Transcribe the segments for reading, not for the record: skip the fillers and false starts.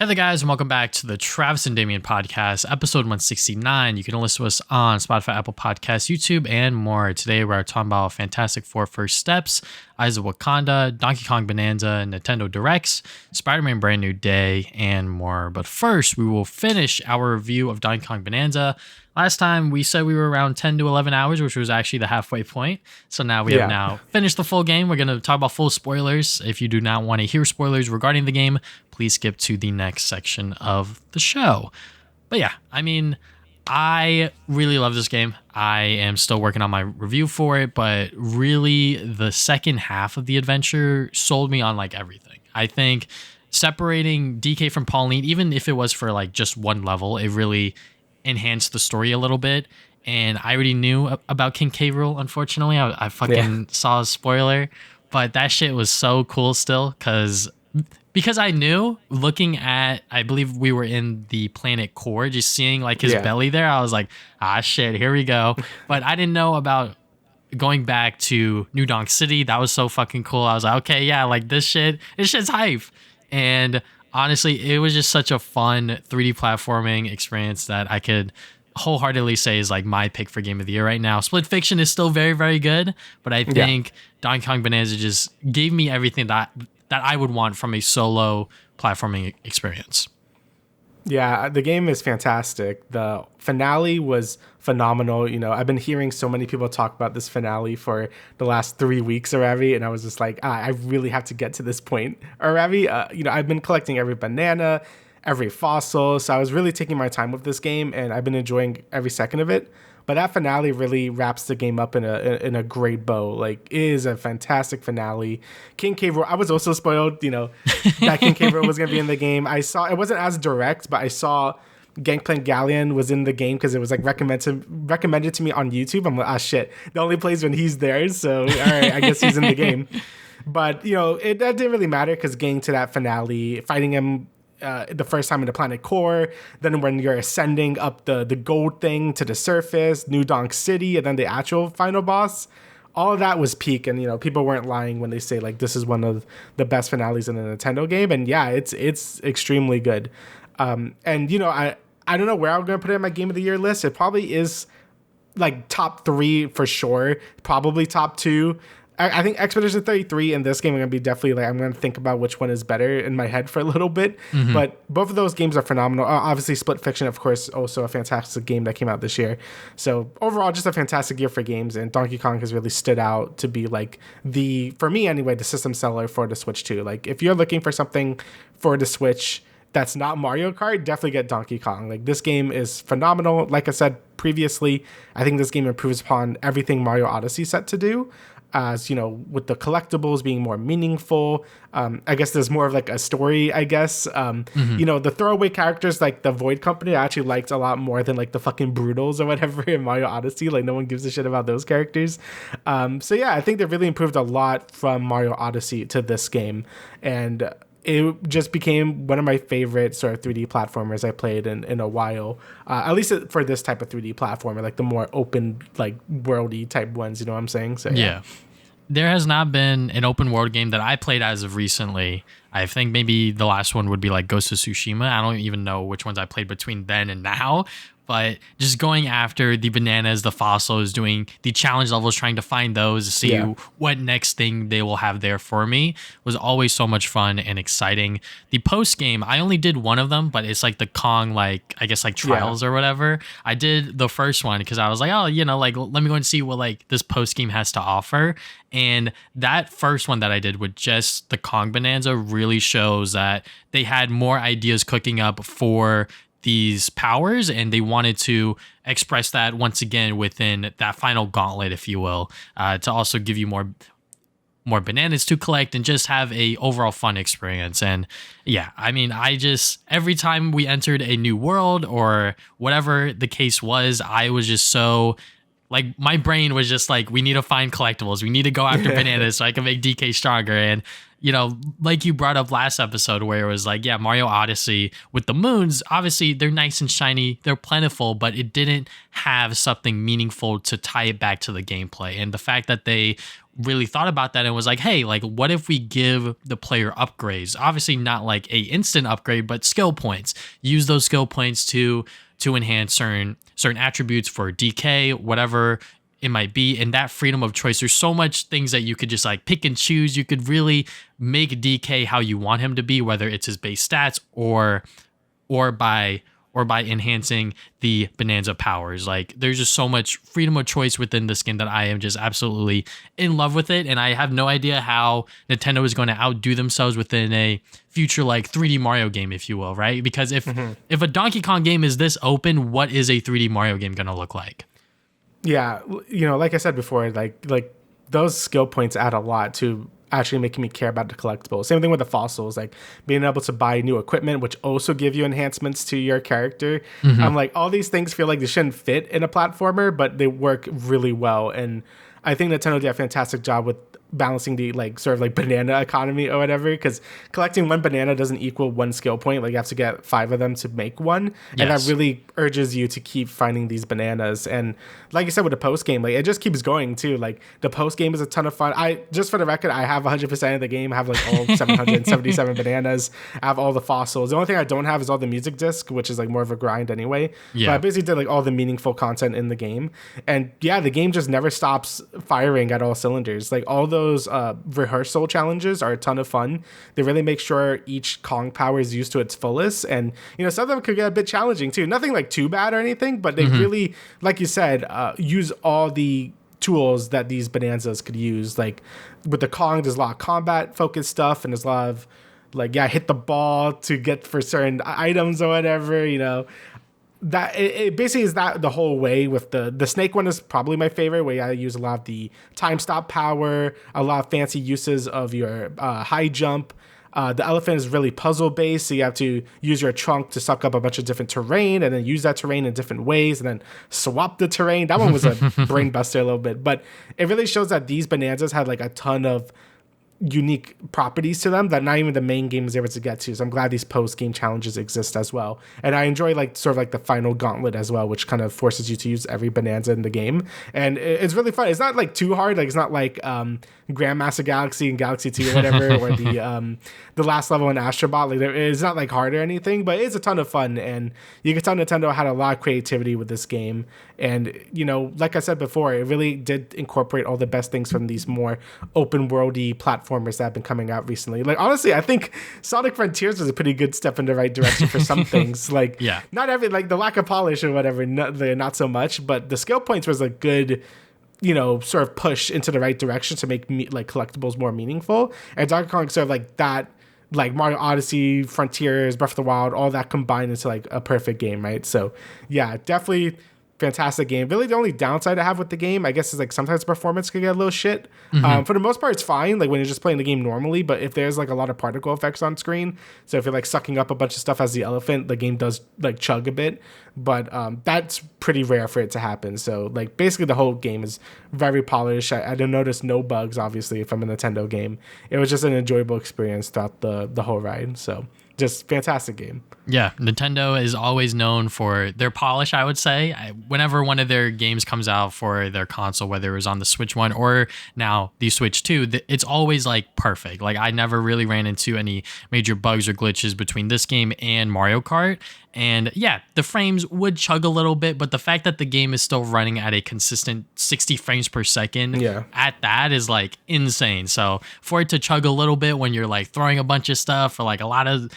Hey there, guys, and welcome back to the Travis and Damian podcast, episode 169. You can listen to us on Spotify, Apple Podcasts, YouTube, and more. Today, we're talking about Fantastic Four First Steps, Eyes of Wakanda, Donkey Kong Bananza, Nintendo Directs, Spider-Man Brand New Day, and more. But first, we will finish our review of Donkey Kong Bonanza. Last time, we said we were around 10 to 11 hours, which was actually the halfway point. So now we have now finished the full game. We're going to talk about full spoilers. If you do not want to hear spoilers regarding the game, please skip to the next section of the show. But yeah, I mean, I really love this game. I am still working on my review for it, but really the second half of the adventure sold me on like everything. I think separating DK from Pauline, even if it was for like just one level, it really enhanced the story a little bit. And I already knew about King K. Rool, unfortunately. I fucking saw a spoiler, but that shit was so cool still because I knew looking at, I believe we were in the planet core, just seeing like his belly there. I was like, shit, here we go. But I didn't know about going back to New Donk City. That was so fucking cool. I was like, okay, yeah, like this shit's hype. And honestly, it was just such a fun 3D platforming experience that I could wholeheartedly say is like my pick for game of the year right now. Split Fiction is still very, very good, but I think Donkey Kong Bonanza just gave me everything that I would want from a solo platforming experience. Yeah, the game is fantastic. The finale was phenomenal. You know, I've been hearing so many people talk about this finale for the last 3 weeks already, and I was just like, I really have to get to this point already. I've been collecting every banana, every fossil, so I was really taking my time with this game, and I've been enjoying every second of it. But that finale really wraps the game up in a great bow. Like, it is a fantastic finale. King K. Rool, I was also spoiled, that King K. Rool was going to be in the game. I saw, it wasn't as direct, but I saw Gangplank Galleon was in the game because it was like recommended to me on YouTube. I'm like, shit, the only place when he's there. So, all right, I guess he's in the game. But, that didn't really matter because getting to that finale, fighting him the first time in the planet core, then when you're ascending up the gold thing to the surface, New Donk City, and then the actual final boss, all of that was peak. And people weren't lying when they say like this is one of the best finales in a Nintendo game. And yeah, it's extremely good. I don't know where I'm gonna put it in my game of the year list. It probably is like top 3 for sure, probably top 2. I think Expedition 33 in this game are going to be definitely like, I'm going to think about which one is better in my head for a little bit. Mm-hmm. But both of those games are phenomenal. Obviously, Split Fiction, of course, also a fantastic game that came out this year. So overall, just a fantastic year for games. And Donkey Kong has really stood out to be like for me anyway, the system seller for the Switch 2. Like if you're looking for something for the Switch that's not Mario Kart, definitely get Donkey Kong. Like this game is phenomenal. Like I said previously, I think this game improves upon everything Mario Odyssey set to do. As with the collectibles being more meaningful, I guess there's more of like a story, I guess. The throwaway characters like the Void Company I actually liked a lot more than like the fucking Brutals or whatever in Mario Odyssey. Like no one gives a shit about those characters. So yeah, I think they've really improved a lot from Mario Odyssey to this game, and it just became one of my favorite sort of 3D platformers I played in a while. At least for this type of 3D platformer, like the more open, like worldy type ones. You know what I'm saying? So yeah. There has not been an open world game that I played as of recently. I think maybe the last one would be like Ghost of Tsushima. I don't even know which ones I played between then and now. But just going after the bananas, the fossils, doing the challenge levels, trying to find those to see what next thing they will have there for me was always so much fun and exciting. The post game, I only did one of them, but it's like the Kong, like I guess like trials or whatever. I did the first one because I was like, like let me go and see what like this post game has to offer. And that first one that I did with just the Kong Bananza really shows that they had more ideas cooking up for these powers, and they wanted to express that once again within that final gauntlet, if you will, to also give you more bananas to collect and just have a overall fun experience. And yeah, I mean, every time we entered a new world or whatever the case was, I was just so like, my brain was just like, we need to find collectibles. We need to go after bananas so I can make DK stronger. And like you brought up last episode where it was like, yeah, Mario Odyssey with the moons, obviously they're nice and shiny, they're plentiful, but it didn't have something meaningful to tie it back to the gameplay. And the fact that they really thought about that and was like, hey, like what if we give the player upgrades? Obviously not like a instant upgrade, but skill points. Use those skill points to enhance certain attributes for DK, whatever it might be. And that freedom of choice, there's so much things that you could just like pick and choose. You could really make DK how you want him to be, whether it's his base stats or by enhancing the Bananza powers. Like there's just so much freedom of choice within this game that I am just absolutely in love with it. And I have no idea how Nintendo is going to outdo themselves within a future like 3D Mario game, if you will, right? Because if a Donkey Kong game is this open, what is a 3D Mario game going to look like? Yeah, like I said before, like those skill points add a lot to actually making me care about the collectibles. Same thing with the fossils, like being able to buy new equipment, which also give you enhancements to your character. I'm like, all these things feel like they shouldn't fit in a platformer, but they work really well. And I think Nintendo did a fantastic job with balancing the like sort of like banana economy or whatever, because collecting one banana doesn't equal one skill point. Like you have to get 5 of them to make one. And that really urges you to keep finding these bananas. And like you said with the post game, like it just keeps going too. Like the post game is a ton of fun. I just, for the record, I have 100% of the game. I have like all 777 bananas. I have all the fossils. The only thing I don't have is all the music disc, which is like more of a grind anyway. But I basically did like all the meaningful content in the game. And yeah, the game just never stops firing at all cylinders. Like all those rehearsal challenges are a ton of fun. They really make sure each Kong power is used to its fullest. And, some of them could get a bit challenging too. Nothing like too bad or anything, but they really, like you said, use all the tools that these Bananzas could use. Like with the Kong, there's a lot of combat focused stuff, and there's a lot of like, hit the ball to get for certain items or whatever, that it basically is that the whole way. With the snake one is probably my favorite, where I use a lot of the time stop power, a lot of fancy uses of your high jump. The elephant is really puzzle based, so you have to use your trunk to suck up a bunch of different terrain and then use that terrain in different ways and then swap the terrain. That one was a brain buster a little bit, but it really shows that these Bananzas had like a ton of unique properties to them that not even the main game was able to get to. So I'm glad these post-game challenges exist as well. And I enjoy like sort of like the final gauntlet as well, which kind of forces you to use every Bananza in the game. And it's really fun. It's not like too hard. Like it's not like Grandmaster Galaxy and Galaxy 2 or whatever, or the last level in Astrobot. Like it's not like hard or anything, but it's a ton of fun. And you can tell Nintendo had a lot of creativity with this game. And, like I said before, it really did incorporate all the best things from these more open worldy platformers that have been coming out recently. Like, honestly, I think Sonic Frontiers was a pretty good step in the right direction for some things. Like, not every, like the lack of polish or whatever, not so much, but the skill points was a good, sort of push into the right direction to make like collectibles more meaningful. And Donkey Kong sort of like that, like Mario Odyssey, Frontiers, Breath of the Wild, all that combined into like a perfect game, right? So yeah, definitely fantastic game. Really, the only downside I have with the game, I guess, is like sometimes performance can get a little shit. For the most part, it's fine, like when you're just playing the game normally. But if there's like a lot of particle effects on screen, so if you're like sucking up a bunch of stuff as the elephant, the game does like chug a bit. But that's pretty rare for it to happen. So like basically the whole game is very polished. I didn't notice no bugs, obviously, from a Nintendo game. It was just an enjoyable experience throughout the whole ride. So just fantastic game. Yeah, Nintendo is always known for their polish, I would say. Whenever one of their games comes out for their console, whether it was on the Switch 1 or now the Switch 2, it's always like perfect. Like I never really ran into any major bugs or glitches between this game and Mario Kart. And yeah, the frames would chug a little bit, but the fact that the game is still running at a consistent 60 frames per second at that is like insane. So for it to chug a little bit when you're like throwing a bunch of stuff or like a lot of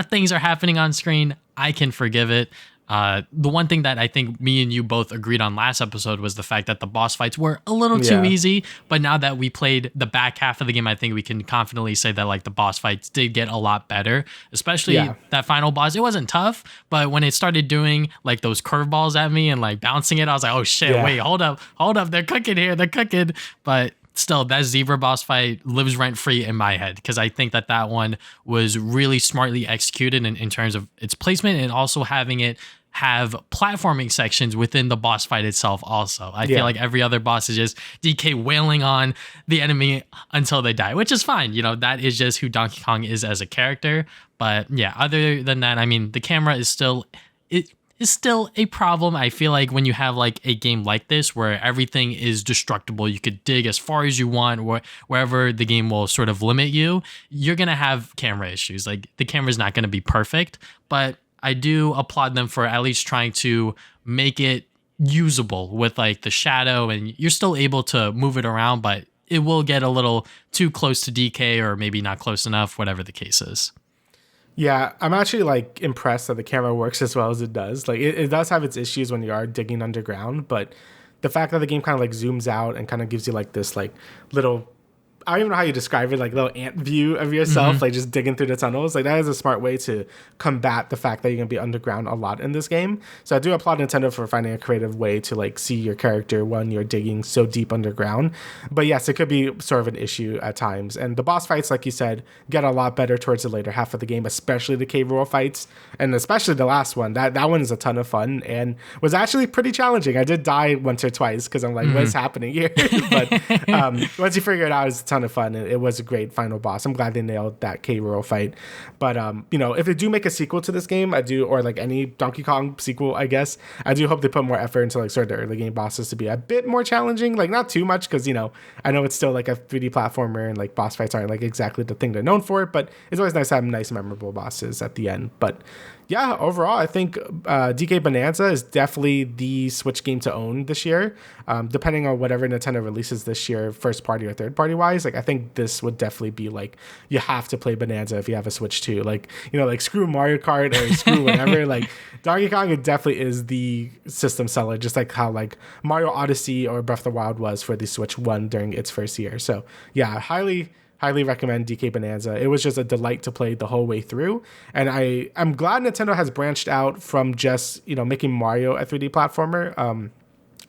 things are happening on screen, I can forgive it. The one thing that I think me and you both agreed on last episode was the fact that the boss fights were a little too easy. But now that we played the back half of the game, I think we can confidently say that like the boss fights did get a lot better, especially that final boss. It wasn't tough, but when it started doing like those curveballs at me and like bouncing it, I was like, oh shit, wait, hold up. They're cooking here. They're cooking. But still, that zebra boss fight lives rent free in my head because I think that one was really smartly executed in terms of its placement and also having it have platforming sections within the boss fight itself also. I feel like every other boss is just DK wailing on the enemy until they die, which is fine. That is just who Donkey Kong is as a character. But yeah, other than that, I mean, the camera is still a problem. I feel like when you have like a game like this where everything is destructible, you could dig as far as you want, wherever the game will sort of limit you, you're going to have camera issues. Like the camera's not going to be perfect, but I do applaud them for at least trying to make it usable with like the shadow, and you're still able to move it around, but it will get a little too close to DK or maybe not close enough, whatever the case is. Yeah, I'm actually like impressed that the camera works as well as it does. Like it does have its issues when you are digging underground, but the fact that the game kind of like zooms out and kind of gives you like this like little, I don't even know how you describe it, like little ant view of yourself, like just digging through the tunnels. Like that is a smart way to combat the fact that you're gonna be underground a lot in this game. So I do applaud Nintendo for finding a creative way to like see your character when you're digging so deep underground. But yes, it could be sort of an issue at times. And the boss fights, like you said, get a lot better towards the later half of the game, especially the cave roll fights, and especially the last one. That one is a ton of fun and was actually pretty challenging. I did die once or twice because I'm like, what is happening here? But once you figure it out, it's a ton of fun. It was a great final boss. I'm glad they nailed that K-Roll fight. But if they do make a sequel to this game, or like any Donkey Kong sequel, I guess, I do hope they put more effort into like sort of the early game bosses to be a bit more challenging. Like not too much, because I know it's still like a 3D platformer and like boss fights aren't like exactly the thing they're known for, but it's always nice to have nice memorable bosses at the end. But yeah, overall, I think DK Bonanza is definitely the Switch game to own this year. Depending on whatever Nintendo releases this year, first party or third party wise, like I think this would definitely be like, you have to play Bonanza if you have a Switch too. Like, like screw Mario Kart or screw whatever. Like Donkey Kong, it definitely is the system seller, just like how like Mario Odyssey or Breath of the Wild was for the Switch 1 during its first year. So yeah, highly recommend DK Bonanza. It was just a delight to play the whole way through. And I'm glad Nintendo has branched out from just, making Mario a 3D platformer.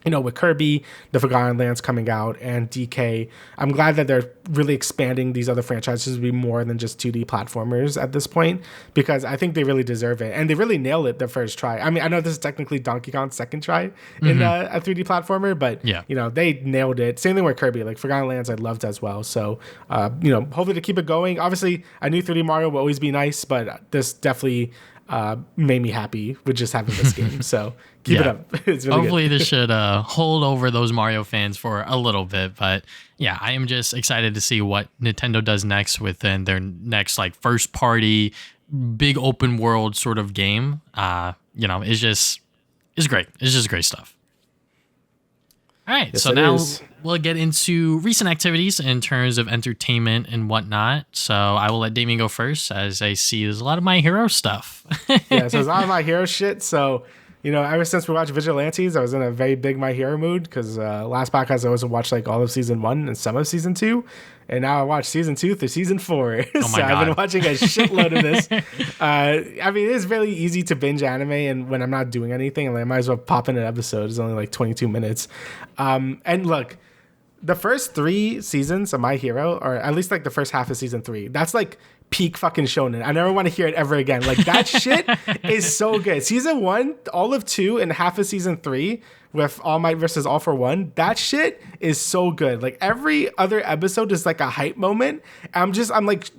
With Kirby, the Forgotten Lands coming out, and DK, I'm glad that they're really expanding these other franchises to be more than just 2D platformers at this point, because I think they really deserve it. And they really nailed it the first try. I mean, I know this is technically Donkey Kong's second try in a 3D platformer, but, they nailed it. Same thing with Kirby. Like Forgotten Lands I loved as well. So, hopefully to keep it going. Obviously, I knew 3D Mario will always be nice, but this definitely made me happy with just having this game. So keep it up. It's really hopefully good. This should hold over those Mario fans for a little bit. But yeah, I am just excited to see what Nintendo does next within their next like first party big open world sort of game. It's great. It's just great stuff. All right, yes, so now we'll get into recent activities in terms of entertainment and whatnot. So I will let Damian go first, as I see there's a lot of My Hero stuff. Yeah, so there's a lot of My Hero shit. So, ever since we watched Vigilantes, I was in a very big My Hero mood, because last podcast I also watched like all of season 1 and some of season 2. And now I watched season 2 through season 4. So I've been watching a shitload of this. It is really easy to binge anime, and when I'm not doing anything, I might as well pop in an episode. It's only like 22 minutes. And look, the first 3 seasons of My Hero, or at least like the first half of season 3, that's like peak fucking shonen. I never want to hear it ever again. Like that shit is so good. Season 1, all of 2, and half of season 3 with All Might versus All for One, that shit is so good. Like every other episode is like a hype moment. I'm like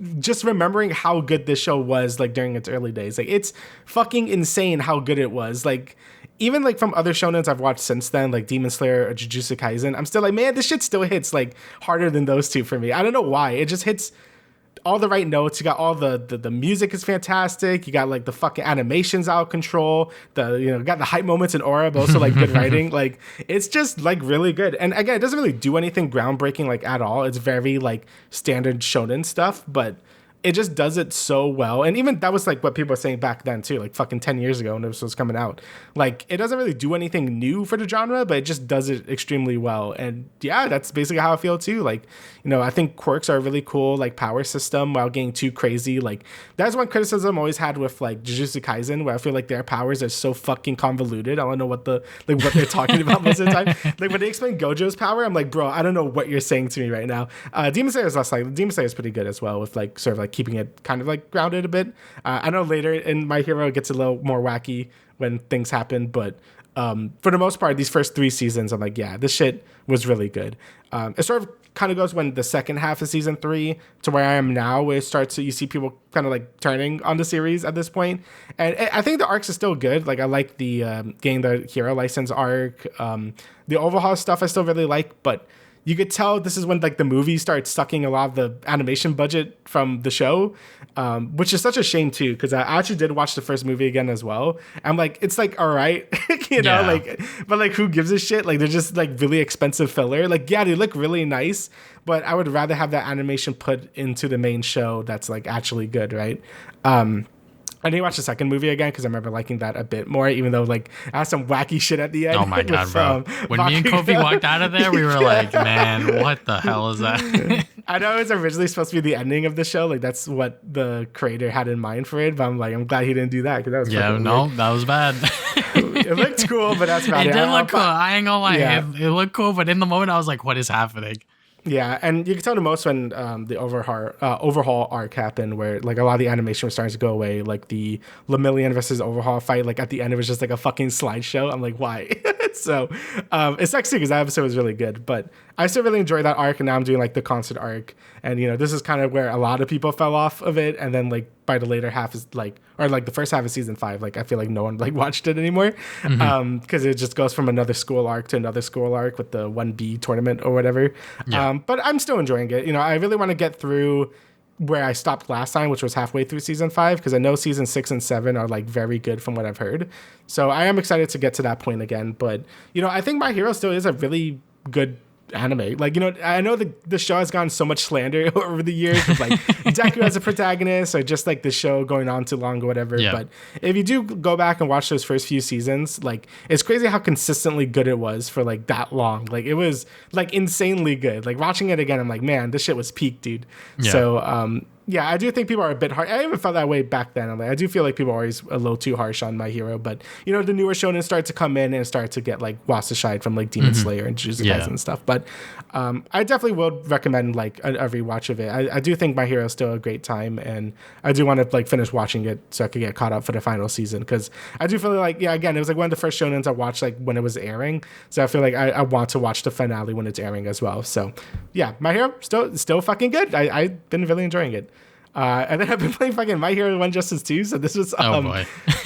remembering how good this show was like during its early days. Like it's fucking insane how good it was. Like even like from other shonens I've watched since then, like Demon Slayer or Jujutsu Kaisen, I'm still like, man, this shit still hits like harder than those two for me. I don't know why. It just hits all the right notes. You got all the music is fantastic. You got like the fucking animations out of control. Got the hype moments in Aura, but also like good writing. Like it's just like really good. And again, it doesn't really do anything groundbreaking like at all. It's very like standard shonen stuff, but it just does it so well. And even that was like what people were saying back then too, like fucking 10 years ago when this was coming out. Like it doesn't really do anything new for the genre, but it just does it extremely well. And yeah, that's basically how I feel too. Like, I think quirks are a really cool like power system without getting too crazy. Like that's one criticism I always had with like Jujutsu Kaisen, where I feel like their powers are so fucking convoluted. I don't know what they're talking about most of the time. Like when they explain Gojo's power, I'm like, bro, I don't know what you're saying to me right now. Demon Slayer is less like Demon Slayer is pretty good as well with like sort of like like keeping it kind of like grounded a bit. I know later in My Hero it gets a little more wacky when things happen, but for the most part, these first 3 seasons, I'm like, yeah, this shit was really good. It sort of kind of goes when the second half of season 3 to where I am now, where it starts to, you see people kind of like turning on the series at this point. And I think the arcs are still good. Like I like the getting the hero license arc. The overhaul stuff I still really like, but you could tell this is when like the movie starts sucking a lot of the animation budget from the show, which is such a shame too, because I actually did watch the first movie again as well. I'm like, it's like all right, you know, like, but like who gives a shit? Like they're just like really expensive filler. Like yeah, they look really nice, but I would rather have that animation put into the main show that's like actually good, right? I need to watch the second movie again because I remember liking that a bit more, even though like I had some wacky shit at the end. Oh my god, bro! When me and Kofi walked out of there, we were like, "Man, what the hell is that?" I know it was originally supposed to be the ending of the show, like that's what the creator had in mind for it. But I'm like, I'm glad he didn't do that because that was weird. That was bad. It looked cool, but that's bad. It did look cool. I ain't gonna lie, it looked cool, but in the moment, I was like, "What is happening?" Yeah, and you can tell the most when the overhaul arc happened, where like a lot of the animation was starting to go away. Like the Lemillion versus Overhaul fight, like at the end it was just like a fucking slideshow. I'm like, why? So it's actually because that episode was really good, but I still really enjoy that arc. And now I'm doing like the concert arc, and you know this is kind of where a lot of people fell off of it, and then like by the later half is like, or like the first half of season 5, like I feel like no one like watched it anymore, because it just goes from another school arc to another school arc with the 1B tournament or whatever. But I'm still enjoying it. You know, I really want to get through where I stopped last time, which was halfway through season 5, because I know season 6 and 7 are like very good from what I've heard. So I am excited to get to that point again. But you know, I think My Hero still is a really good anime. Like, you know, I know the show has gotten so much slander over the years with like Deku as a protagonist, or just like the show going on too long or whatever. But if you do go back and watch those first few seasons, like it's crazy how consistently good it was for like that long. Like it was like insanely good. Like watching it again, I'm like, man, this shit was peak, dude. So yeah, I do think people are a bit hard. I even felt that way back then. I'm like, I do feel like people are always a little too harsh on My Hero, but you know, the newer shonen start to come in and start to get like wash-aside from like Demon Slayer and Jujutsu Kaisen and stuff. But I definitely would recommend like a rewatch of it. I do think My Hero is still a great time, and I do want to like finish watching it so I could get caught up for the final season, because I do feel like, yeah, again, it was like one of the first shonens I watched like when it was airing, so I feel like I want to watch the finale when it's airing as well. So yeah, My Hero still fucking good. I've been really enjoying it. And then I've been playing fucking My Hero 1 Justice 2. So this was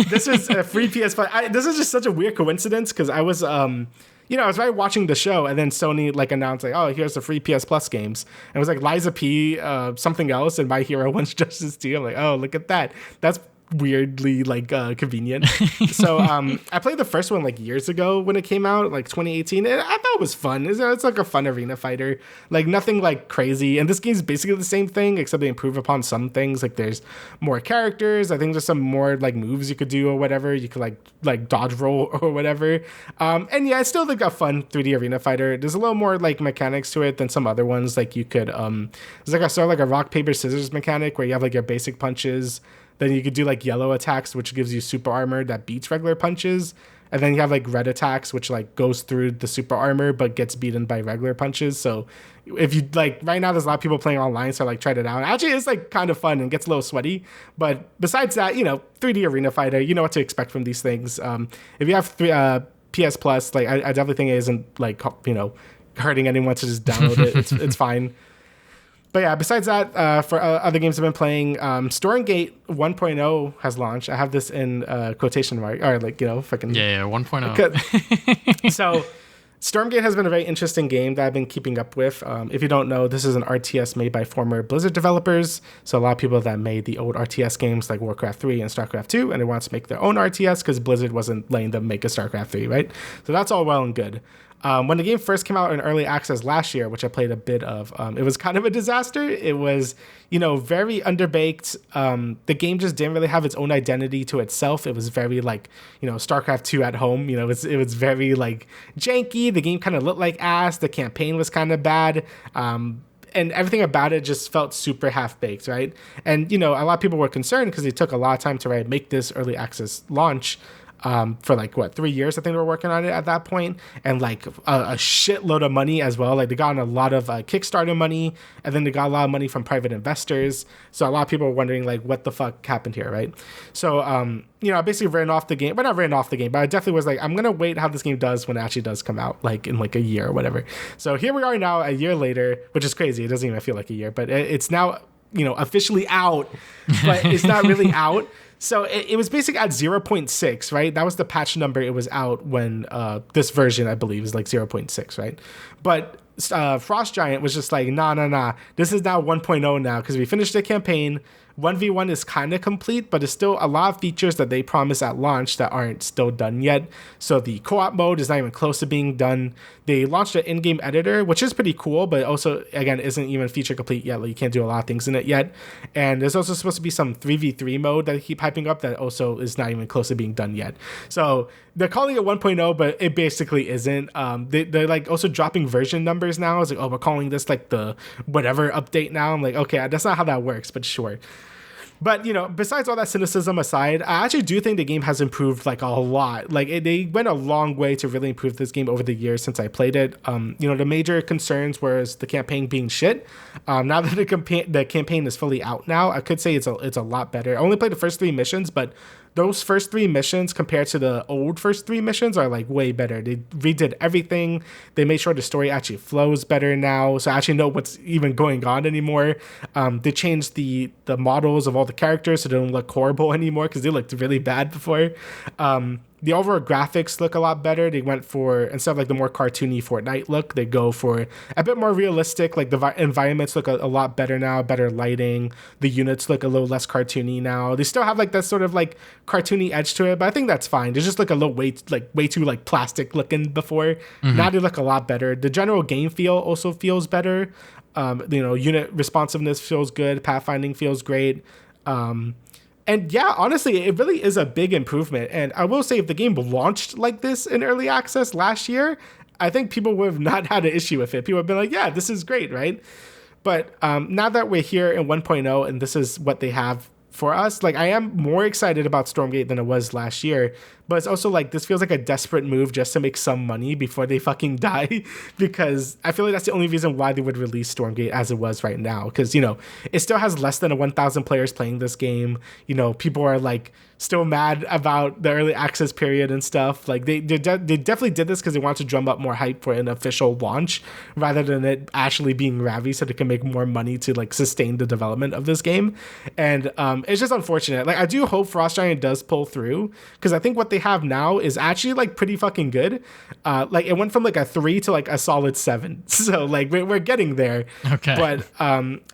this was a free PS5. This is just such a weird coincidence, because I was you know, I was right watching the show, and then Sony like announced like, oh, here's the free PS Plus games. And it was like Liza P, something else, and My Hero 1 Justice 2. I'm like, oh, look at that. That's weirdly like convenient. So I played the first one like years ago when it came out, like 2018, and I thought it was fun. It's like a fun arena fighter, like nothing like crazy. And this game's basically the same thing, except they improve upon some things. Like there's more characters. I think there's some more like moves you could do or whatever. You could like dodge roll or whatever. And yeah, it's still like a fun 3D arena fighter. There's a little more like mechanics to it than some other ones. Like you could there's like a sort of like a rock paper scissors mechanic where you have like your basic punches. Then you could do like yellow attacks, which gives you super armor that beats regular punches. And then you have like red attacks, which like goes through the super armor but gets beaten by regular punches. So if you like, right now there's a lot of people playing online, so I like tried it out. Actually, it's like kind of fun and gets a little sweaty. But besides that, you know, 3D arena fighter, you know what to expect from these things. If you have PS Plus, like I definitely think it isn't like, you know, hurting anyone to just download it. It's fine. But yeah, besides that, for other games I've been playing, Stormgate 1.0 has launched. I have this in quotation mark, or like, you know, fucking... Yeah, 1.0. So Stormgate has been a very interesting game that I've been keeping up with. If you don't know, this is an RTS made by former Blizzard developers. So a lot of people that made the old RTS games like Warcraft 3 and StarCraft 2, and they want to make their own RTS because Blizzard wasn't letting them make a StarCraft 3, right? So that's all well and good. When the game first came out in early access last year, which I played a bit of, it was kind of a disaster. It was, you know, very underbaked. The game just didn't really have its own identity to itself. It was very like, you know, StarCraft 2 at home. You know, it was very like janky. The game kind of looked like ass. The campaign was kind of bad. And everything about it just felt super half-baked, right? And, you know, a lot of people were concerned because it took a lot of time to make this early access launch. for like 3 years. I think they were working on it at that point, and like a shitload of money as well. Like they got a lot of Kickstarter money, and then they got a lot of money from private investors. So a lot of people were wondering like what the fuck happened here, right? So I basically ran off the game, but not ran off the game, but I definitely was like, I'm gonna wait how this game does when it actually does come out, like in like a year or whatever. So here we are now, a year later, which is crazy. It doesn't even feel like a year, but it's now officially out, but it's not really out. So it was basically at 0.6, right? That was the patch number. It was out when this version, I believe, is like 0.6, right? But Frost Giant was just like, nah. This is now 1.0 now because we finished the campaign. 1v1 is kind of complete, but there's still a lot of features that they promised at launch that aren't still done yet. So the co-op mode is not even close to being done. They launched an in-game editor, which is pretty cool, but also, again, isn't even feature complete yet. Like, you can't do a lot of things in it yet. And there's also supposed to be some 3v3 mode that they keep hyping up that also is not even close to being done yet. So they're calling it 1.0, but it basically isn't. They're like also dropping version numbers now. It's like, oh, we're calling this like the whatever update now. I'm like, okay, that's not how that works, but sure. But, besides all that cynicism aside, I actually do think the game has improved like a lot. Like they went a long way to really improve this game over the years since I played it. The major concerns was the campaign being shit. Now that the campaign is fully out now, I could say it's a lot better. I only played the first 3 missions, but those first 3 missions compared to the old first 3 missions are like way better. They redid everything. They made sure the story actually flows better now, so I actually know what's even going on anymore. They changed the models of all the characters so they don't look horrible anymore because they looked really bad before. The overall graphics look a lot better. They went for, instead of like the more cartoony Fortnite look, they go for a bit more realistic. Like the environments look a lot better now, better lighting. The units look a little less cartoony now. They still have like that sort of like cartoony edge to it, but I think that's fine. They just look a little way too like plastic looking before. Mm-hmm. Now they look a lot better. The general game feel also feels better. Unit responsiveness feels good. Pathfinding feels great. And yeah, honestly, it really is a big improvement. And I will say, if the game launched like this in early access last year, I think people would have not had an issue with it. People would have been like, yeah, this is great, right? But now that we're here in 1.0 and this is what they have for us, like I am more excited about Stormgate than it was last year. But it's also like this feels like a desperate move just to make some money before they fucking die, because I feel like that's the only reason why they would release Stormgate as it was right now. Because, it still has less than 1,000 players playing this game. People are like still mad about the early access period and stuff. Like they definitely did this because they wanted to drum up more hype for an official launch rather than it actually being Ravi so they can make more money to like sustain the development of this game. And it's just unfortunate. Like I do hope Frost Giant does pull through, because I think what they have now is actually like pretty fucking good. Like it went from like a 3 to like a solid 7. So like we're getting there. Okay. But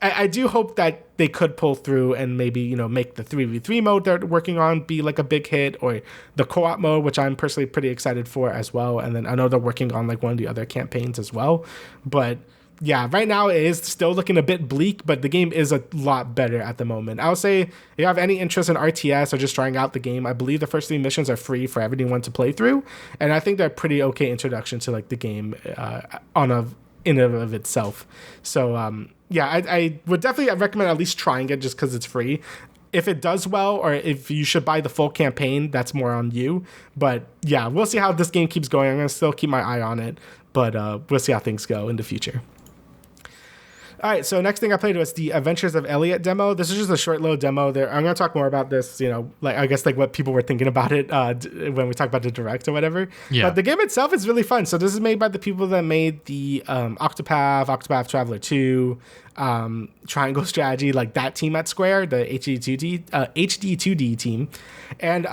I do hope that they could pull through and maybe, make the 3v3 mode they're working on be like a big hit, or the co-op mode, which I'm personally pretty excited for as well. And then I know they're working on like one of the other campaigns as well. But yeah, right now it is still looking a bit bleak, but the game is a lot better at the moment. I would say if you have any interest in RTS or just trying out the game, I believe the first 3 missions are free for everyone to play through. And I think they're a pretty okay introduction to like the game in and of itself. So I would definitely recommend at least trying it just because it's free. If it does well, or if you should buy the full campaign, that's more on you. But yeah, we'll see how this game keeps going. I'm going to still keep my eye on it, but we'll see how things go in the future. All right, so next thing I played was the Adventures of Elliot demo. This is just a short little demo. There, I'm going to talk more about this, like I guess like what people were thinking about it when we talk about the direct or whatever. Yeah. But the game itself is really fun. So this is made by the people that made the Octopath Traveler 2, Triangle Strategy, like that team at Square, the HD2D team. And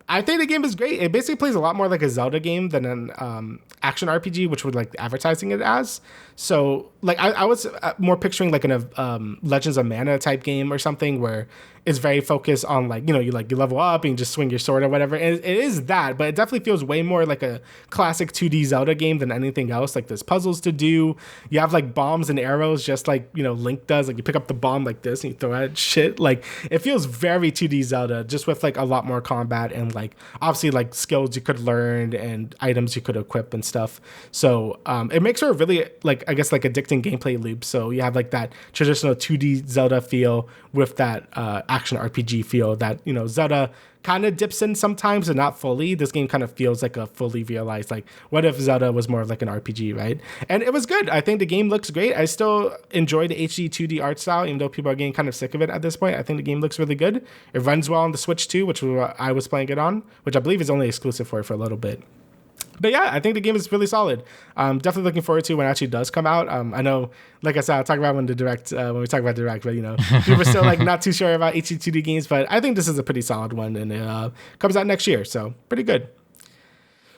I think the game is great. It basically plays a lot more like a Zelda game than an action RPG, which we're like advertising it as. So like I was more picturing like an Legends of Mana type game or something where it's very focused on like, you level up and you just swing your sword or whatever. And it is that, but it definitely feels way more like a classic 2D Zelda game than anything else. Like there's puzzles to do. You have like bombs and arrows just like, Link does. Like you pick up the bomb like this and you throw at shit. Like it feels very 2D Zelda, just with like a lot more combat and like obviously like skills you could learn and items you could equip and stuff. So it makes for a really like, I guess like addicting gameplay loop. So you have like that traditional 2D Zelda feel with that action RPG feel that, Zelda kind of dips in sometimes and not fully. This game kind of feels like a fully realized, like, what if Zelda was more of like an RPG, right? And it was good. I think the game looks great. I still enjoy the HD 2D art style, even though people are getting kind of sick of it at this point. I think the game looks really good. It runs well on the Switch too, which I was playing it on, which I believe is only exclusive for a little bit. But yeah, I think the game is really solid. Definitely looking forward to when it actually does come out. I know, like I said, I'll talk about when we talk about Direct, but we were still like not too sure about HD2D games, but I think this is a pretty solid one, and it comes out next year, so pretty good.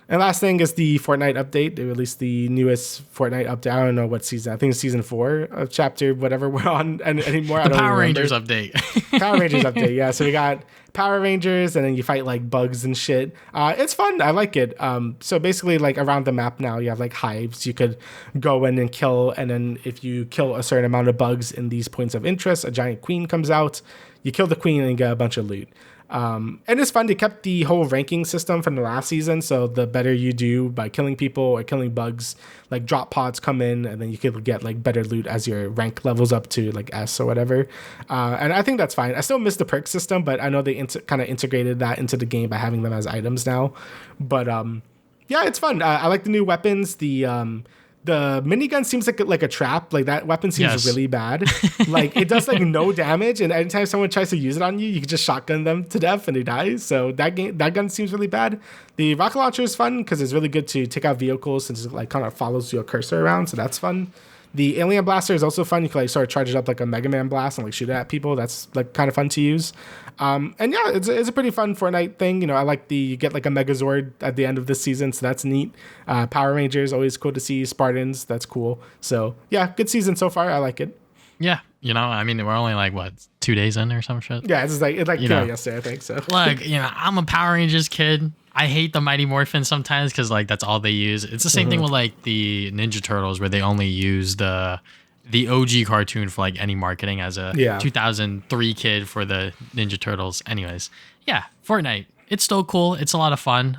And last thing is the Fortnite update. They released the newest Fortnite update. I don't know what season. I think it's season 4 of chapter whatever we're on anymore. The Power Rangers update. Power Rangers update, yeah. So we got Power Rangers, and then you fight like bugs and shit. It's fun. I like it. So basically, like around the map now, you have like hives. You could go in and kill, and then if you kill a certain amount of bugs in these points of interest, a giant queen comes out. You kill the queen and you get a bunch of loot. And it's fun. They kept the whole ranking system from the last season, so the better you do by killing people or killing bugs, like drop pods come in, and then you could get like better loot as your rank levels up to like S or whatever. And I think that's fine. I still miss the perk system, but I know they kind of integrated that into the game by having them as items now. But yeah, it's fun. I like the new weapons. The minigun seems like a trap. Like that weapon seems really bad. Like it does like no damage, and anytime someone tries to use it on you, you can just shotgun them to death and they die. So that gun seems really bad. The rocket launcher is fun because it's really good to take out vehicles since it like kind of follows your cursor around. So that's fun. The alien blaster is also fun. You can like sort of charge it up like a Mega Man blast and like shoot it at people. That's like kind of fun to use. And yeah, it's a pretty fun Fortnite thing. I like you get like a Megazord at the end of this season, so that's neat. Power Rangers, always cool to see. Spartans, that's cool. So yeah, good season so far. I like it. Yeah, I mean, we're only like 2 days in or some shit. Yeah, it's like yesterday, I think so. Look, I'm a Power Rangers kid. I hate the Mighty Morphin sometimes because like that's all they use. It's the same thing with like the Ninja Turtles where they only use the OG cartoon for like any marketing as a 2003 kid for the Ninja Turtles. Anyways, yeah, Fortnite. It's still cool. It's a lot of fun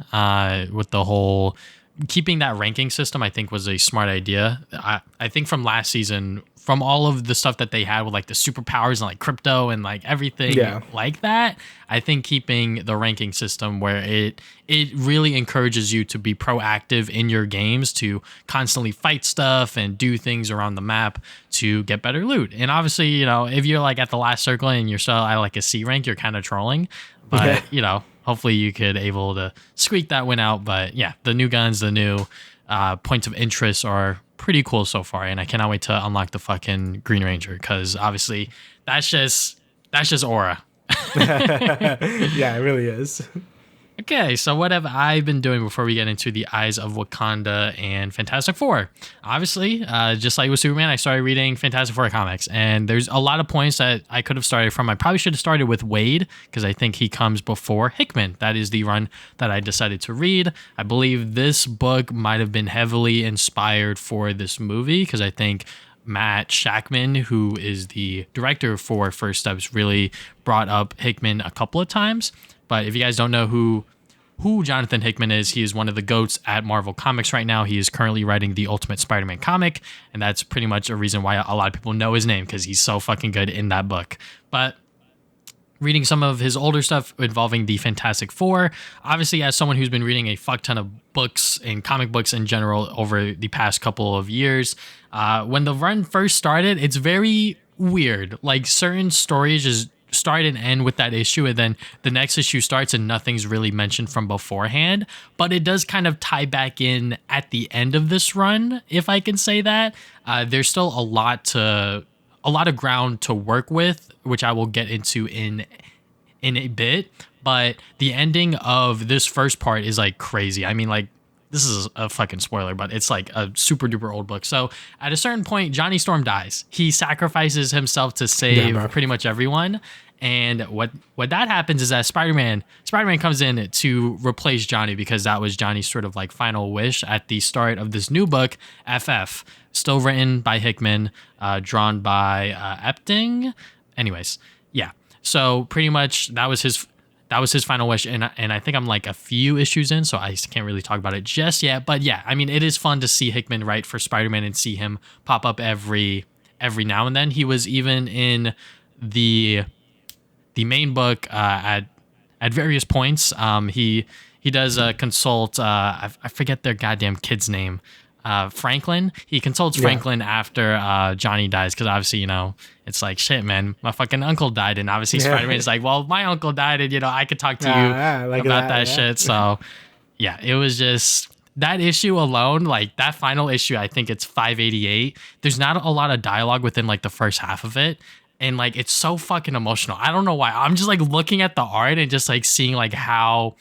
with the whole keeping that ranking system. I think was a smart idea. I think from last season, from all of the stuff that they had with like the superpowers and like crypto and like everything like that, I think keeping the ranking system where it really encourages you to be proactive in your games, to constantly fight stuff and do things around the map to get better loot. And obviously, if you're like at the last circle and you're still at like a C rank, you're kind of trolling. But, hopefully you could able to squeak that one out. But yeah, the new guns, the new points of interest are pretty cool so far, and I cannot wait to unlock the fucking Green Ranger because obviously that's just aura. Yeah, it really is. Okay, so what have I been doing before we get into the Eyes of Wakanda and Fantastic Four? Obviously, just like with Superman, I started reading Fantastic Four comics, and there's a lot of points that I could have started from. I probably should have started with Wade, because I think he comes before Hickman. That is the run that I decided to read. I believe this book might have been heavily inspired for this movie, because I think Matt Shackman, who is the director for First Steps, really brought up Hickman a couple of times. But if you guys don't know who Jonathan Hickman is, he is one of the GOATs at Marvel Comics right now. He is currently writing the Ultimate Spider-Man comic, and that's pretty much a reason why a lot of people know his name, because he's so fucking good in that book. But reading some of his older stuff involving the Fantastic Four, obviously as someone who's been reading a fuck ton of books and comic books in general over the past couple of years, when the run first started, it's very weird. Like certain stories just start and end with that issue, and then the next issue starts and nothing's really mentioned from beforehand, but it does kind of tie back in at the end of this run, if I can say that. There's still a lot of ground to work with, which I will get into in a bit, but the ending of this first part is like crazy. I mean, like, this is a fucking spoiler, but it's like a super duper old book. So at a certain point, Johnny Storm dies. He sacrifices himself to save pretty much everyone. And what that happens is that Spider-Man comes in to replace Johnny, because that was Johnny's sort of like final wish at the start of this new book, FF, still written by Hickman, drawn by Epting. Anyways, yeah. So pretty much that was his final wish, and I think I'm like a few issues in, so I can't really talk about it just yet. But yeah, I mean, it is fun to see Hickman write for Spider-Man and see him pop up every now and then. He was even in the main book at at various points. He does consult. I forget their goddamn kid's name. Franklin. He consults Franklin after Johnny dies, because obviously, it's like, shit, man, my fucking uncle died, and obviously Spider-Man is like, well, my uncle died, and I could talk to you about that shit. So yeah, it was just that issue alone, like that final issue. I think it's 588. There's not a lot of dialogue within like the first half of it. And like, it's so fucking emotional. I don't know why. I'm just like looking at the art and just like seeing like how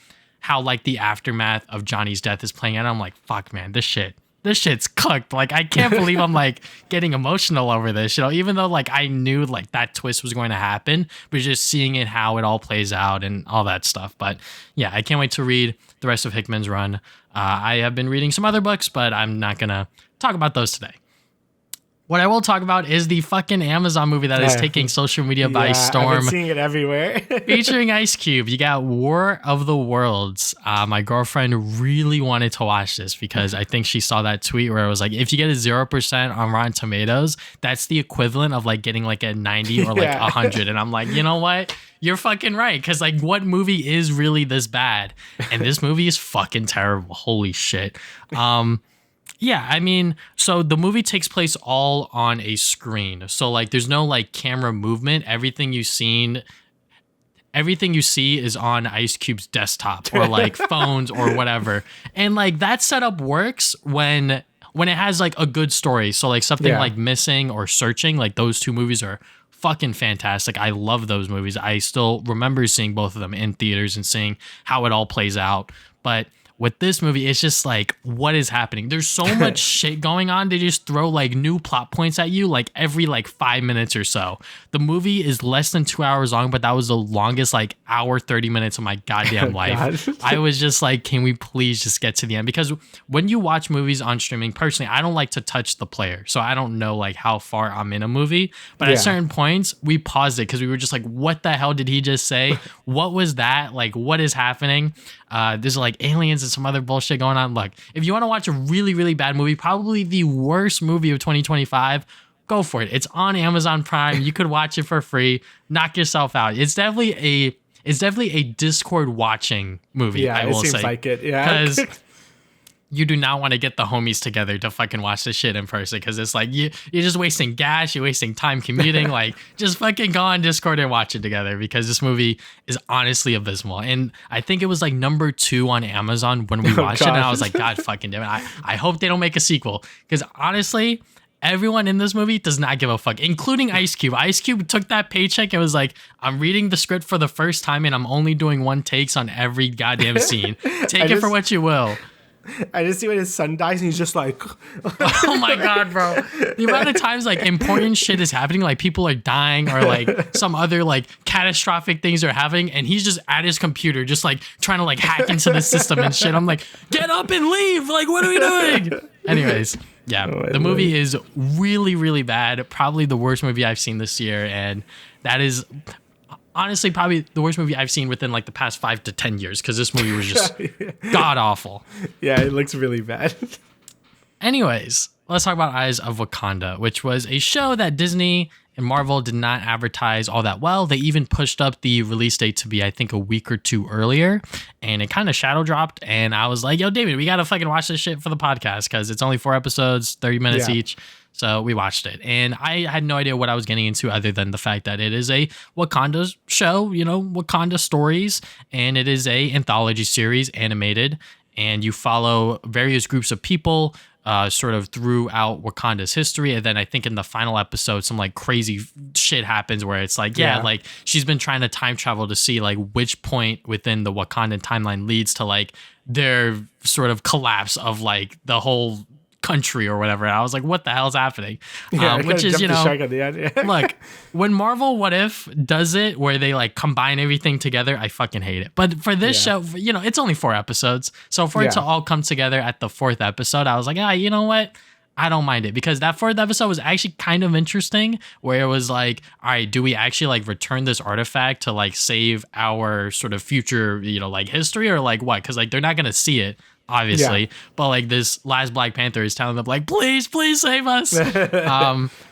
like the aftermath of Johnny's death is playing out. I'm like, fuck, man, this shit's cooked. Like, I can't believe I'm like getting emotional over this, even though like I knew like that twist was going to happen, but just seeing it, how it all plays out and all that stuff. But yeah, I can't wait to read the rest of Hickman's run. I have been reading some other books, but I'm not going to talk about those today. What I will talk about is the fucking Amazon movie that is taking social media by storm. I've been seeing it everywhere. Featuring Ice Cube. You got War of the Worlds. My girlfriend really wanted to watch this because I think she saw that tweet where it was like, if you get a 0% on Rotten Tomatoes, that's the equivalent of like getting like a 90 or like 100. And I'm like, you know what? You're fucking right. Because like, what movie is really this bad? And this movie is fucking terrible. Holy shit. Yeah, I mean, so the movie takes place all on a screen. So like there's no like camera movement. Everything you see is on Ice Cube's desktop or like phones or whatever. And like that setup works when it has like a good story. So like something like Missing or Searching, like those two movies are fucking fantastic. I love those movies. I still remember seeing both of them in theaters and seeing how it all plays out. But with this movie, it's just like, what is happening? There's so much shit going on. They just throw like new plot points at you like every like 5 minutes or so. The movie is less than 2 hours long, but that was the longest like hour, 30 minutes of my goddamn life. I was just like, can we please just get to the end? Because when you watch movies on streaming, personally, I don't like to touch the player. So I don't know like how far I'm in a movie. But at certain points, we paused it because we were just like, what the hell did he just say? What was that? Like, what is happening? There's like aliens and some other bullshit going on. Look, if you want to watch a really, really bad movie, probably the worst movie of 2025, go for it. It's on Amazon Prime. You could watch it for free. Knock yourself out. It's definitely a Discord watching movie. Yeah, I will it seems say, like it. Yeah, because you do not want to get the homies together to fucking watch this shit in person, because it's like you're just wasting gas, you're wasting time commuting. Like, just fucking go on Discord and watch it together, because this movie is honestly abysmal. And I think it was like number 2 on Amazon when we watched it, and I was like, God fucking damn it. I hope they don't make a sequel, because honestly, everyone in this movie does not give a fuck, including Ice Cube. Ice Cube took that paycheck and was like, I'm reading the script for the first time and I'm only doing one takes on every goddamn scene. Take it for what you will. I just see when his son dies and he's just like, oh my God, bro. The amount of times like important shit is happening, like people are dying or like some other like catastrophic things are happening, and he's just at his computer just like trying to like hack into the system and shit. I'm like, get up and leave. Like, what are we doing? Anyways, yeah, the movie is really, really bad. Probably the worst movie I've seen this year, and that is honestly probably the worst movie I've seen within like the past 5 to 10 years, because this movie was just god awful. Yeah, it looks really bad. Anyways, let's talk about Eyes of Wakanda, which was a show that Disney and Marvel did not advertise all that well. They even pushed up the release date to be, I think, a week or 2 earlier, and it kind of shadow dropped. And I was like, yo, David, we got to fucking watch this shit for the podcast, because it's only 4 episodes, 30 minutes each. So we watched it, and I had no idea what I was getting into, other than the fact that it is a Wakanda show, Wakanda stories, and it is a anthology series, animated, and you follow various groups of people sort of throughout Wakanda's history. And then I think in the final episode, some like crazy shit happens where it's like, like she's been trying to time travel to see like which point within the Wakandan timeline leads to like their sort of collapse of like the whole country or whatever. And I was like, what the hell's happening? Which is, look, when Marvel What If does it where they like combine everything together, I fucking hate it. But for this show, it's only 4 episodes. So for it to all come together at the 4th episode, I was like, you know what? I don't mind it, because that 4th episode was actually kind of interesting, where it was like, all right, do we actually like return this artifact to like save our sort of future, like history, or like what? Because like they're not going to see it, obviously, but like this last Black Panther is telling them like, please save us. But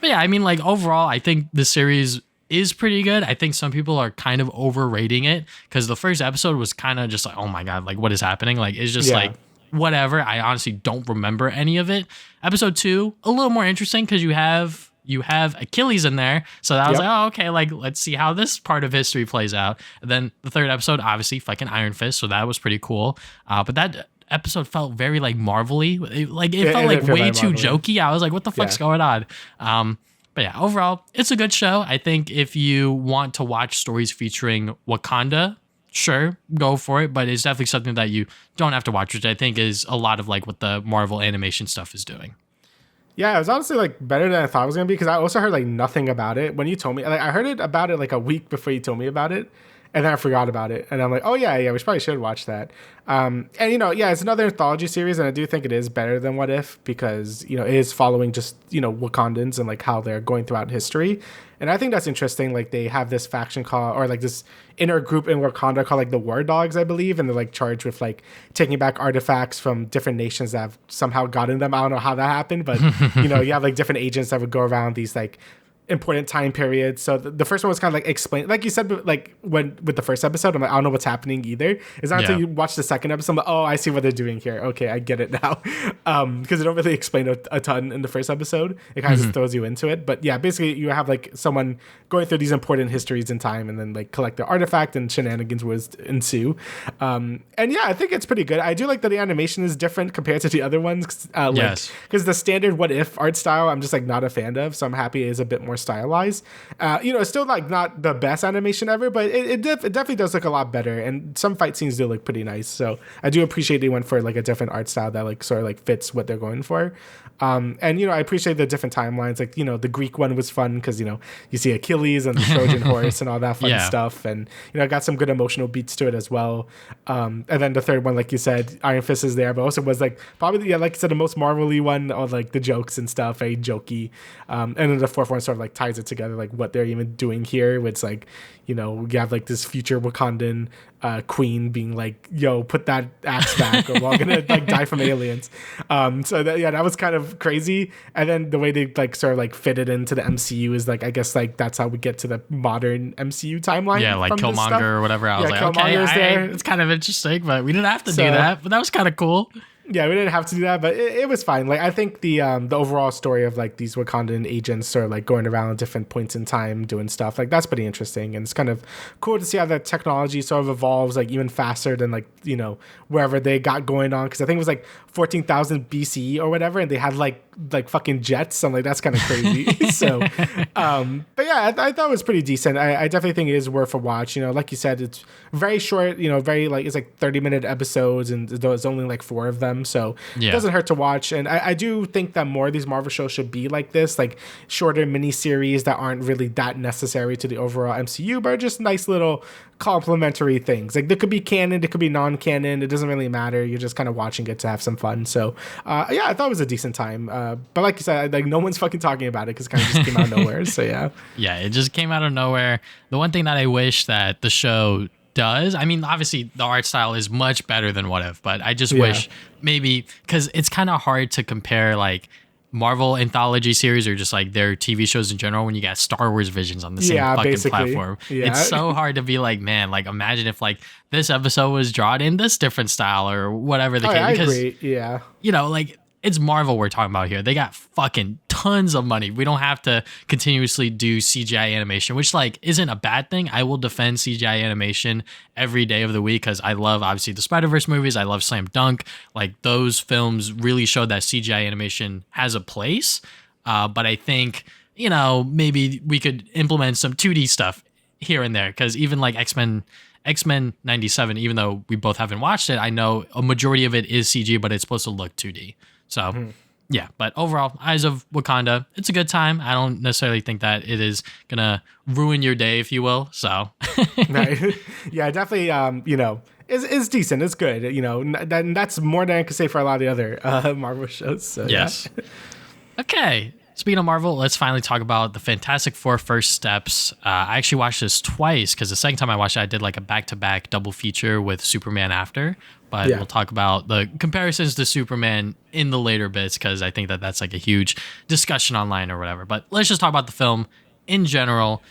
yeah, I mean, like overall, I think the series is pretty good. I think some people are kind of overrating it because the first episode was kind of just like, oh my God, like what is happening? Like it's just like whatever. I honestly don't remember any of it. Episode 2, a little more interesting because you have Achilles in there. So I was like, oh, okay, like let's see how this part of history plays out. And then the third episode, obviously fucking Iron Fist. So that was pretty cool. But that episode felt very like Marvel-y. It felt like way too jokey. I was like, what the fuck's going on? But yeah, overall, it's a good show. I think if you want to watch stories featuring Wakanda, sure, go for it. But it's definitely something that you don't have to watch, which I think is a lot of like what the Marvel animation stuff is doing. Yeah, it was honestly like better than I thought it was gonna be because I also heard like nothing about it when you told me. Like I heard it about it like a week before you told me about it, and then I forgot about it. And I'm like, oh yeah, we probably should watch that. And it's another anthology series, and I do think it is better than What If because it is following just Wakandans and like how they're going throughout history. And I think that's interesting. Like they have this faction called, or like this inner group in Wakanda called like the War Dogs, I believe, and they're like charged with like taking back artifacts from different nations that have somehow gotten them. I don't know how that happened, but you have like different agents that would go around these like important time periods. So the first one was kind of like explain, like you said, like when with the first episode, I'm like, I don't know what's happening either. It's not until you watch the second episode, I'm like, oh, I see what they're doing here. Okay, I get it now. Because they don't really explain a ton in the first episode. It kind of just throws you into it. But yeah, basically you have like someone going through these important histories in time and then like collect the artifact and shenanigans would ensue. And yeah, I think it's pretty good. I do like that the animation is different compared to the other ones. Because the standard What If art style, I'm just like not a fan of. So I'm happy it is a bit more stylized. It's still like not the best animation ever, but it definitely does look a lot better, and some fight scenes do look pretty nice. So I do appreciate they went for like a different art style that like sort of like fits what they're going for. And I appreciate the different timelines. Like the Greek one was fun because you see Achilles and the Trojan horse and all that fun stuff, and it got some good emotional beats to it as well. And then the third one, like you said, Iron Fist is there, but also was like probably like you said, the most Marvel-y one, all like the jokes and stuff, very jokey. And then the fourth one sort of like ties it together, like what they're even doing here. It's like you have like this future Wakandan queen being like, yo, put that axe back or we're all gonna like die from aliens. So that was kind of crazy. And then the way they like sort of like fit it into the MCU is like, I guess like that's how we get to the modern MCU timeline. Yeah, like Killmonger or whatever. I was like, okay, it's kind of interesting, but we didn't have to do that. But that was kind of cool. Yeah, we didn't have to do that, but it was fine. Like I think the overall story of like these Wakandan agents sort of like going around at different points in time doing stuff, like that's pretty interesting, and it's kind of cool to see how that technology sort of evolves like even faster than like wherever they got going on, because I think it was like 14,000 BCE or whatever, and they had like fucking jets. I'm like, that's kind of crazy. So, but yeah, I thought it was pretty decent. I definitely think it is worth a watch. Like you said, it's very short. Very like it's like 30-minute episodes, and there's only like 4 of them. So it doesn't hurt to watch. And I do think that more of these Marvel shows should be like this, like shorter mini series that aren't really that necessary to the overall MCU, but are just nice little complementary things. Like there could be canon, it could be non-canon. It doesn't really matter. You're just kind of watching it to have some fun. So I thought it was a decent time. But like you said, like no one's fucking talking about it because it kind of just came out of nowhere. So yeah. Yeah, it just came out of nowhere. The one thing that I wish that the show does, I mean, obviously the art style is much better than What If, but I just wish maybe, because it's kind of hard to compare like Marvel anthology series or just like their TV shows in general when you got Star Wars visions on the same fucking platform. Yeah. It's so hard to be like, man, like imagine if like this episode was drawn in this different style or whatever the case. I agree. Yeah. Like it's Marvel we're talking about here. They got fucking tons of money. We don't have to continuously do CGI animation, which like isn't a bad thing. I will defend CGI animation every day of the week because I love obviously the Spider-Verse movies. I love Slam Dunk. Like those films really showed that CGI animation has a place. But I think, maybe we could implement some 2D stuff here and there, because even like X-Men 97, even though we both haven't watched it, I know a majority of it is CG, but it's supposed to look 2D. So, yeah. But overall, Eyes of Wakanda, it's a good time. I don't necessarily think that it is going to ruin your day, if you will. So, right. Yeah, definitely, it's decent. It's good. That's more than I could say for a lot of the other Marvel shows. So, yes. Yeah. Okay. Speaking of Marvel, let's finally talk about the Fantastic Four First Steps. I actually watched this twice because the second time I watched it, I did like a back-to-back double feature with Superman after. But we'll talk about the comparisons to Superman in the later bits because I think that that's like a huge discussion online or whatever. But let's just talk about the film in general.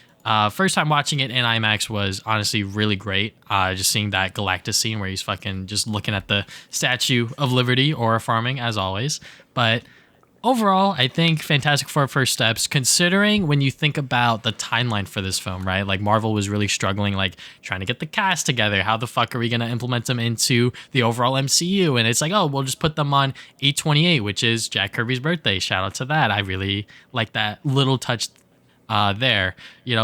First time watching it in IMAX was honestly really great. Just seeing that Galactus scene where he's fucking just looking at the Statue of Liberty, or farming as always. But overall, I think Fantastic Four First Steps, considering when you think about the timeline for this film, right? Like Marvel was really struggling, like trying to get the cast together. How the fuck are we going to implement them into the overall MCU? And it's like, oh, we'll just put them on 8/28, which is Jack Kirby's birthday. Shout out to that. I really like that little touch there,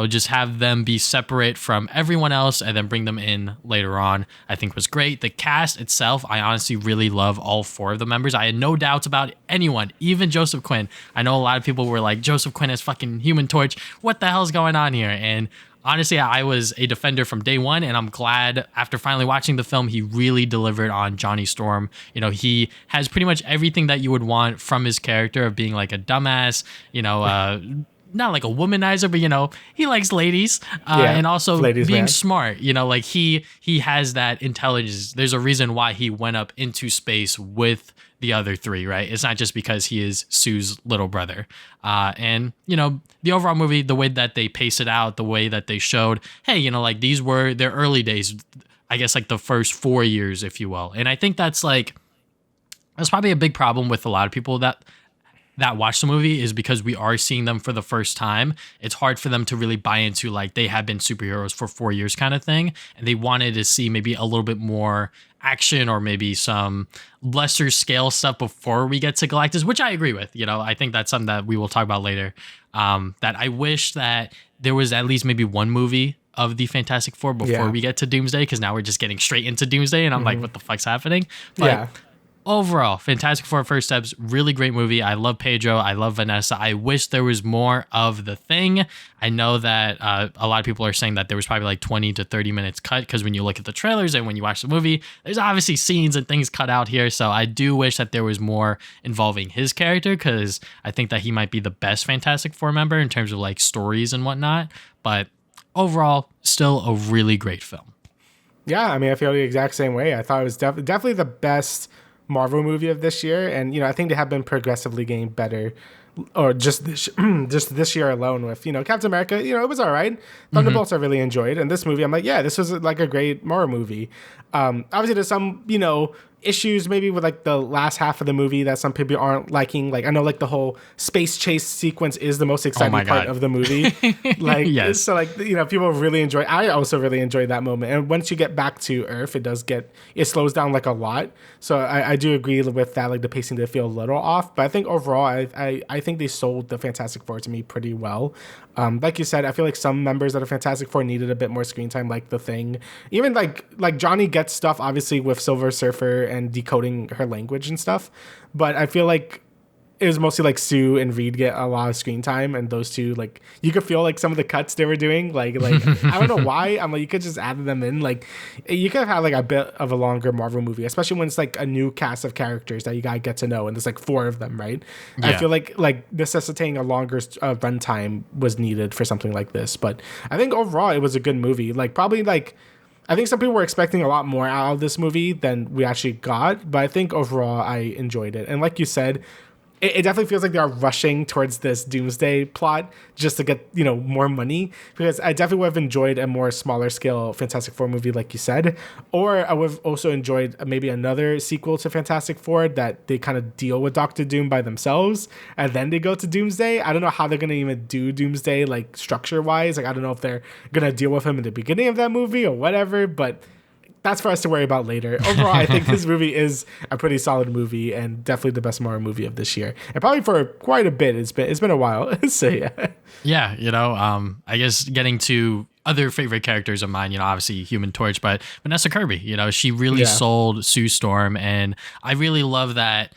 just have them be separate from everyone else and then bring them in later on, I think was great. The cast itself, I honestly really love all 4 of the members. I had no doubts about anyone, even Joseph Quinn. I know a lot of people were like, Joseph Quinn is fucking Human Torch. What the hell's going on here? And honestly, I was a defender from day one, and I'm glad after finally watching the film, he really delivered on Johnny Storm. He has pretty much everything that you would want from his character of being like a dumbass, not like a womanizer, but he likes ladies, and also ladies being smart. Like he has that intelligence. There's a reason why he went up into space with the other 3, right? It's not just because he is Sue's little brother. And the overall movie, the way that they pace it out, the way that they showed, hey, like these were their early days, I guess like the first 4 years, if you will. And I think that's probably a big problem with a lot of people that watch the movie, is because we are seeing them for the first time. It's hard for them to really buy into like they have been superheroes for 4 years kind of thing. And they wanted to see maybe a little bit more action or maybe some lesser scale stuff before we get to Galactus, which I agree with. I think that's something that we will talk about later. That I wish that there was at least maybe one movie of the Fantastic Four before we get to Doomsday, because now we're just getting straight into Doomsday and I'm like, what the fuck's happening? But overall, Fantastic Four First Steps, really great movie. I love Pedro. I love Vanessa. I wish there was more of the Thing. I know that a lot of people are saying that there was probably like 20 to 30 minutes cut, because when you look at the trailers and when you watch the movie, there's obviously scenes and things cut out here. So I do wish that there was more involving his character, because I think that he might be the best Fantastic Four member in terms of like stories and whatnot. But overall, still a really great film. Yeah, I mean, I feel the exact same way. I thought it was definitely the best Marvel movie of this year, and I think they have been progressively getting better, or just this year alone with Captain America. It was all right. Thunderbolts I really enjoyed, and this movie I'm like, yeah, this was like a great Marvel movie. Obviously there's some issues maybe with like the last half of the movie that some people aren't liking. Like I know like the whole space chase sequence is the most exciting part of the movie. Like yes. So like people really enjoy. I also really enjoyed that moment. And once you get back to Earth, it slows down like a lot. So I do agree with that. Like the pacing did feel a little off, but I think overall I think they sold the Fantastic Four to me pretty well. Like you said, I feel like some members of the Fantastic Four needed a bit more screen time, like the Thing. Even like Johnny gets stuff obviously with Silver Surfer and decoding her language and stuff, but I feel like it was mostly like Sue and Reed get a lot of screen time, and those two, like you could feel like some of the cuts they were doing, like I don't know why. I'm like, you could just add them in. Like you could have had like a bit of a longer Marvel movie, especially when it's like a new cast of characters that you gotta get to know, and there's like 4 of them, right? Yeah. I feel like necessitating a longer runtime was needed for something like this, but I think overall it was a good movie. Like probably like I think some people were expecting a lot more out of this movie than we actually got, but I think overall I enjoyed it. And like you said, it definitely feels like they are rushing towards this Doomsday plot just to get, more money, because I definitely would have enjoyed a more smaller scale Fantastic Four movie, like you said, or I would have also enjoyed maybe another sequel to Fantastic Four that they kind of deal with Doctor Doom by themselves and then they go to Doomsday. I don't know how they're going to even do Doomsday, like structure wise. Like, I don't know if they're going to deal with him in the beginning of that movie or whatever, but that's for us to worry about later. Overall, I think this movie is a pretty solid movie and definitely the best Marvel movie of this year, and probably for quite a bit. It's been a while. So yeah. I guess getting to other favorite characters of mine, obviously Human Torch, but Vanessa Kirby, she really sold Sue Storm, and I really love that.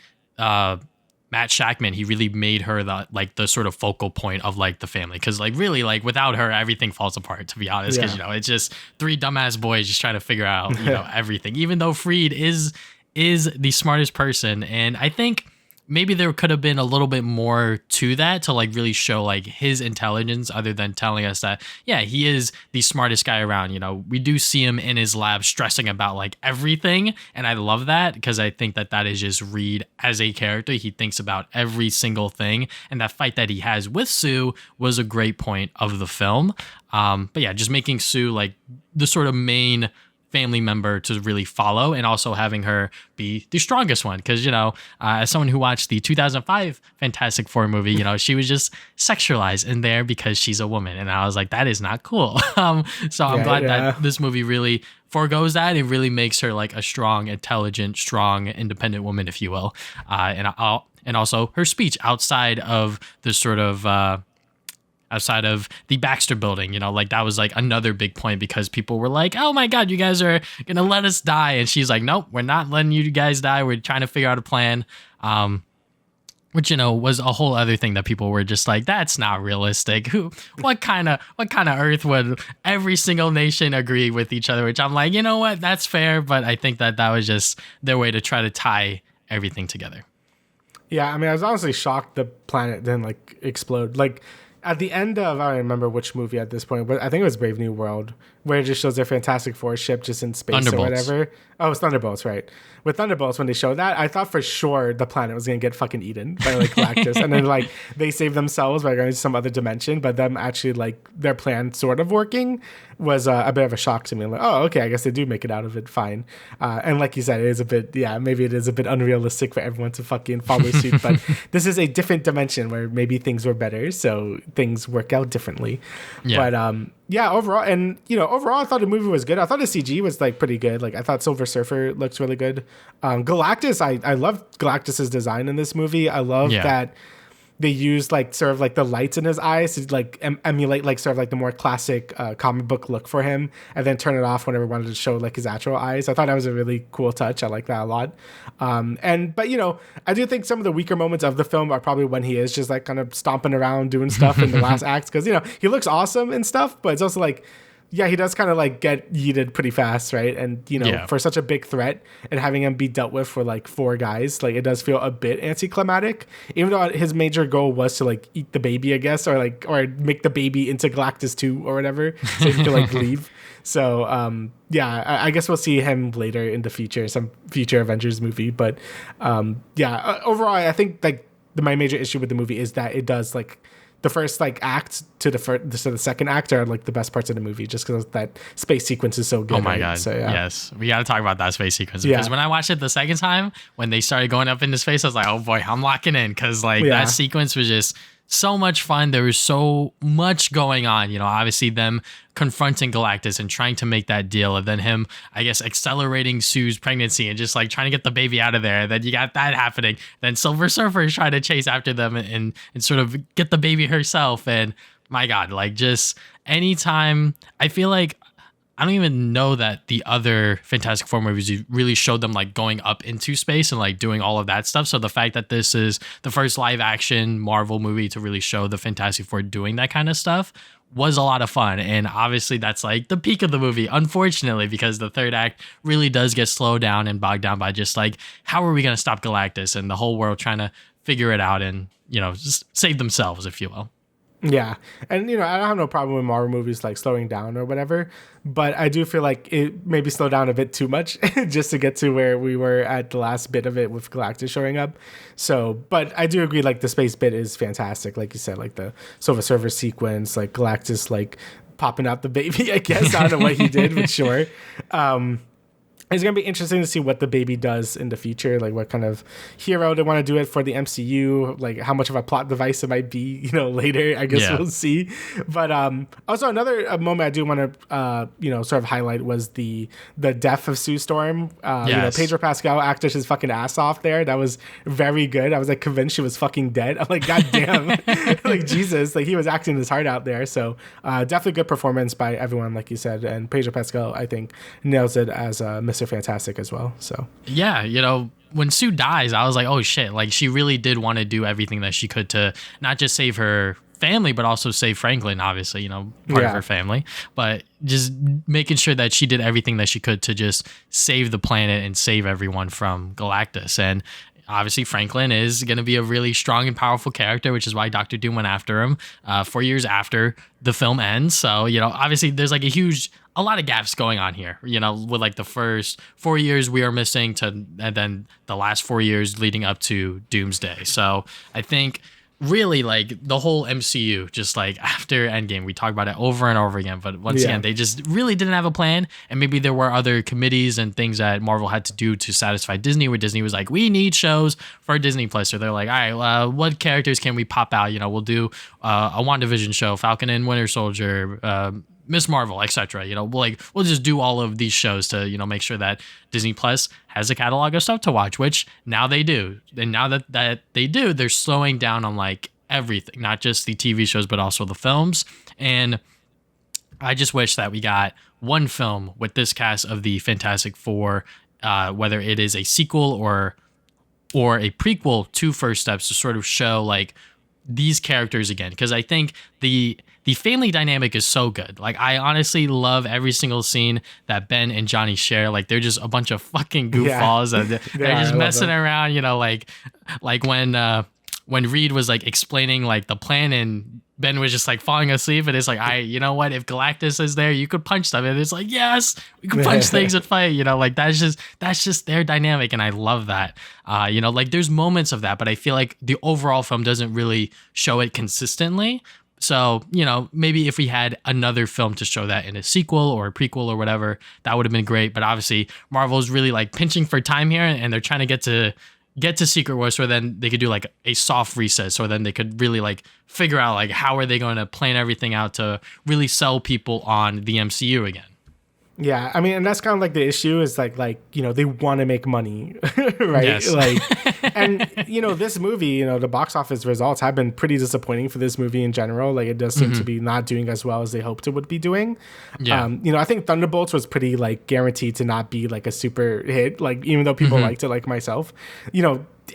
Matt Shackman, he really made her the sort of focal point of like the family, because like really like without her everything falls apart, to be honest, because it's just 3 dumbass boys just trying to figure out everything, even though Freed is the smartest person. And I think maybe there could have been a little bit more to that to like really show like his intelligence, other than telling us that, yeah, he is the smartest guy around. You know, we do see him in his lab stressing about like everything. And I love that because I think that that is just Reed as a character. He thinks about every single thing. And that fight that he has with Sue was a great point of the film. But yeah, just making Sue like the sort of main family member to really follow, and also having her be the strongest one, because you know, as someone who watched the 2005 Fantastic Four movie, you know, she was just sexualized in there because she's a woman, and I was like, that is not cool. So I'm glad that this movie really forgoes that. It really makes her like a strong, intelligent, strong, independent woman, if you will, and also her speech outside of the sort of outside of the Baxter building, you know, like that was like another big point, because people were like, oh my God, you guys are going to let us die. And she's like, nope, we're not letting you guys die. We're trying to figure out a plan. Which, you know, was a whole other thing that people were just like, that's not realistic. What kind of Earth would every single nation agree with each other? Which I'm like, you know what, that's fair. But I think that was just their way to try to tie everything together. Yeah. I mean, I was honestly shocked the planet didn't like explode. Like, at the end of, I don't remember which movie at this point, but I think it was Brave New World, where it just shows their Fantastic Four ship just in space or whatever. Oh, it's Thunderbolts, right? With Thunderbolts, when they showed that, I thought for sure the planet was going to get fucking eaten by like Galactus. And then like they save themselves by going to some other dimension, but them actually like their plan sort of working was a bit of a shock to me. I'm like, oh, okay, I guess they do make it out of it fine. And like you said, it is a bit, yeah, maybe it is a bit unrealistic for everyone to fucking follow suit, but this is a different dimension where maybe things were better, so things work out differently. Yeah. But yeah, overall, and you know, overall, I thought the movie was good. I thought the CG was like pretty good. Like I thought Silver Surfer looks really good. Galactus, I love Galactus's design in this movie. I love that they used like sort of like the lights in his eyes to like emulate like sort of like the more classic comic book look for him, and then turn it off whenever wanted to show like his actual eyes. I thought that was a really cool touch. I like that a lot. But you know, I do think some of the weaker moments of the film are probably when he is just like kind of stomping around doing stuff in the last act, because you know he looks awesome and stuff, but it's also like, yeah, he does kind of like get yeeted pretty fast, right? And you know, for such a big threat and having him be dealt with for like 4 guys, like it does feel a bit anticlimactic. Even though his major goal was to like eat the baby, I guess, or make the baby into Galactus 2 or whatever, so he could like leave. So yeah, I guess we'll see him later in the future, some future Avengers movie. But overall, I think like my major issue with the movie is that it does like the first like act to the second act are like the best parts of the movie, just because that space sequence is so good. Oh my God. So, yeah. Yes. We got to talk about that space sequence, because when I watched it the second time, when they started going up into space, I was like, oh boy, I'm locking in, because like that sequence was just so much fun. There was so much going on, you know, obviously them confronting Galactus and trying to make that deal, and then him, I guess, accelerating Sue's pregnancy and just like trying to get the baby out of there. Then you got that happening. Then Silver Surfer is trying to chase after them and sort of get the baby herself. And my God, like just anytime, I feel like I don't even know that the other Fantastic Four movies really showed them like going up into space and like doing all of that stuff. So the fact that this is the first live action Marvel movie to really show the Fantastic Four doing that kind of stuff was a lot of fun. And obviously that's like the peak of the movie, unfortunately, because the third act really does get slowed down and bogged down by just like, how are we going to stop Galactus, and the whole world trying to figure it out and, you know, just save themselves, if you will. Yeah. And, you know, I don't have no problem with Marvel movies like slowing down or whatever, but I do feel like it maybe slowed down a bit too much just to get to where we were at the last bit of it with Galactus showing up. So, but I do agree, like the space bit is fantastic. Like you said, like the Silver Surfer sequence, like Galactus, like popping out the baby, I guess. I don't know what he did, but sure. It's going to be interesting to see what the baby does in the future, like what kind of hero they want to do it for the MCU, like how much of a plot device it might be, you know, later. I guess we'll see. But also another moment I do want to, you know, sort of highlight was the death of Sue Storm. You know, Pedro Pascal acted his fucking ass off there. That was very good. I was like convinced she was fucking dead. I'm like, God damn, like Jesus, like he was acting his heart out there. So definitely good performance by everyone, like you said. And Pedro Pascal, I think, nails it as Mr. Fantastic as well. So yeah, you know, when Sue dies, I was like, oh shit, like she really did want to do everything that she could to not just save her family, but also save Franklin, obviously, you know, part of her family, but just making sure that she did everything that she could to just save the planet and save everyone from Galactus. And obviously Franklin is going to be a really strong and powerful character, which is why Doctor Doom went after him 4 years after the film ends. So, obviously there's like a lot of gaps going on here, with like the first 4 years we are missing and then the last 4 years leading up to Doomsday. So I think really like the whole MCU, just like after Endgame, we talk about it over and over again, but once again, they just really didn't have a plan. And maybe there were other committees and things that Marvel had to do to satisfy Disney, where Disney was like, we need shows for Disney Plus. So they're like, all right, what characters can we pop out? We'll do a WandaVision show, Falcon and Winter Soldier, Miss Marvel, etc. We'll just do all of these shows to make sure that Disney Plus has a catalog of stuff to watch, which now they do. And now that they do, they're slowing down on like everything, not just the TV shows but also the films. And I just wish that we got one film with this cast of the Fantastic Four, whether it is a sequel or a prequel to First Steps, to sort of show like these characters again, because I think the family dynamic is so good. Like, I honestly love every single scene that Ben and Johnny share. Like, they're just a bunch of fucking goofballs. They're just messing around, like when Reed was like explaining like the plan and Ben was just like falling asleep, and it's like, you know what? If Galactus is there, you could punch them. And it's like, yes, we can punch things and fight. Like that's just their dynamic, and I love that. Like there's moments of that, but I feel like the overall film doesn't really show it consistently. So, maybe if we had another film to show that in a sequel or a prequel or whatever, that would have been great. But obviously, Marvel's really like pinching for time here, and they're trying to get to Secret Wars, so then they could do like a soft reset, so then they could really like figure out like how are they going to plan everything out to really sell people on the MCU again. Yeah, I mean, and that's kind of like the issue is like they want to make money, right? Yes. Like, and this movie, the box office results have been pretty disappointing for this movie in general. Like, it does seem to be not doing as well as they hoped it would be doing. Yeah. I think Thunderbolts was pretty like guaranteed to not be like a super hit. Like, even though people liked it, like myself,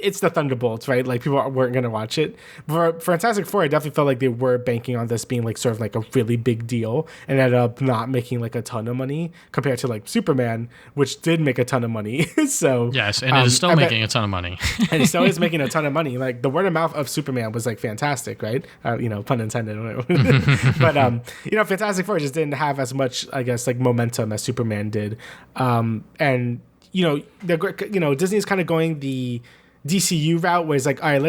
it's the Thunderbolts, right? Like, people weren't going to watch it. For Fantastic Four, I definitely felt like they were banking on this being like sort of like a really big deal, and ended up not making like a ton of money compared to like Superman, which did make a ton of money. So yes, and it is still making a ton of money. And it still is making a ton of money. Like, the word of mouth of Superman was like fantastic, right? Pun intended. But Fantastic Four just didn't have as much, I guess, like momentum as Superman did. And Disney's kind of going the DCU route, where it's like, all right,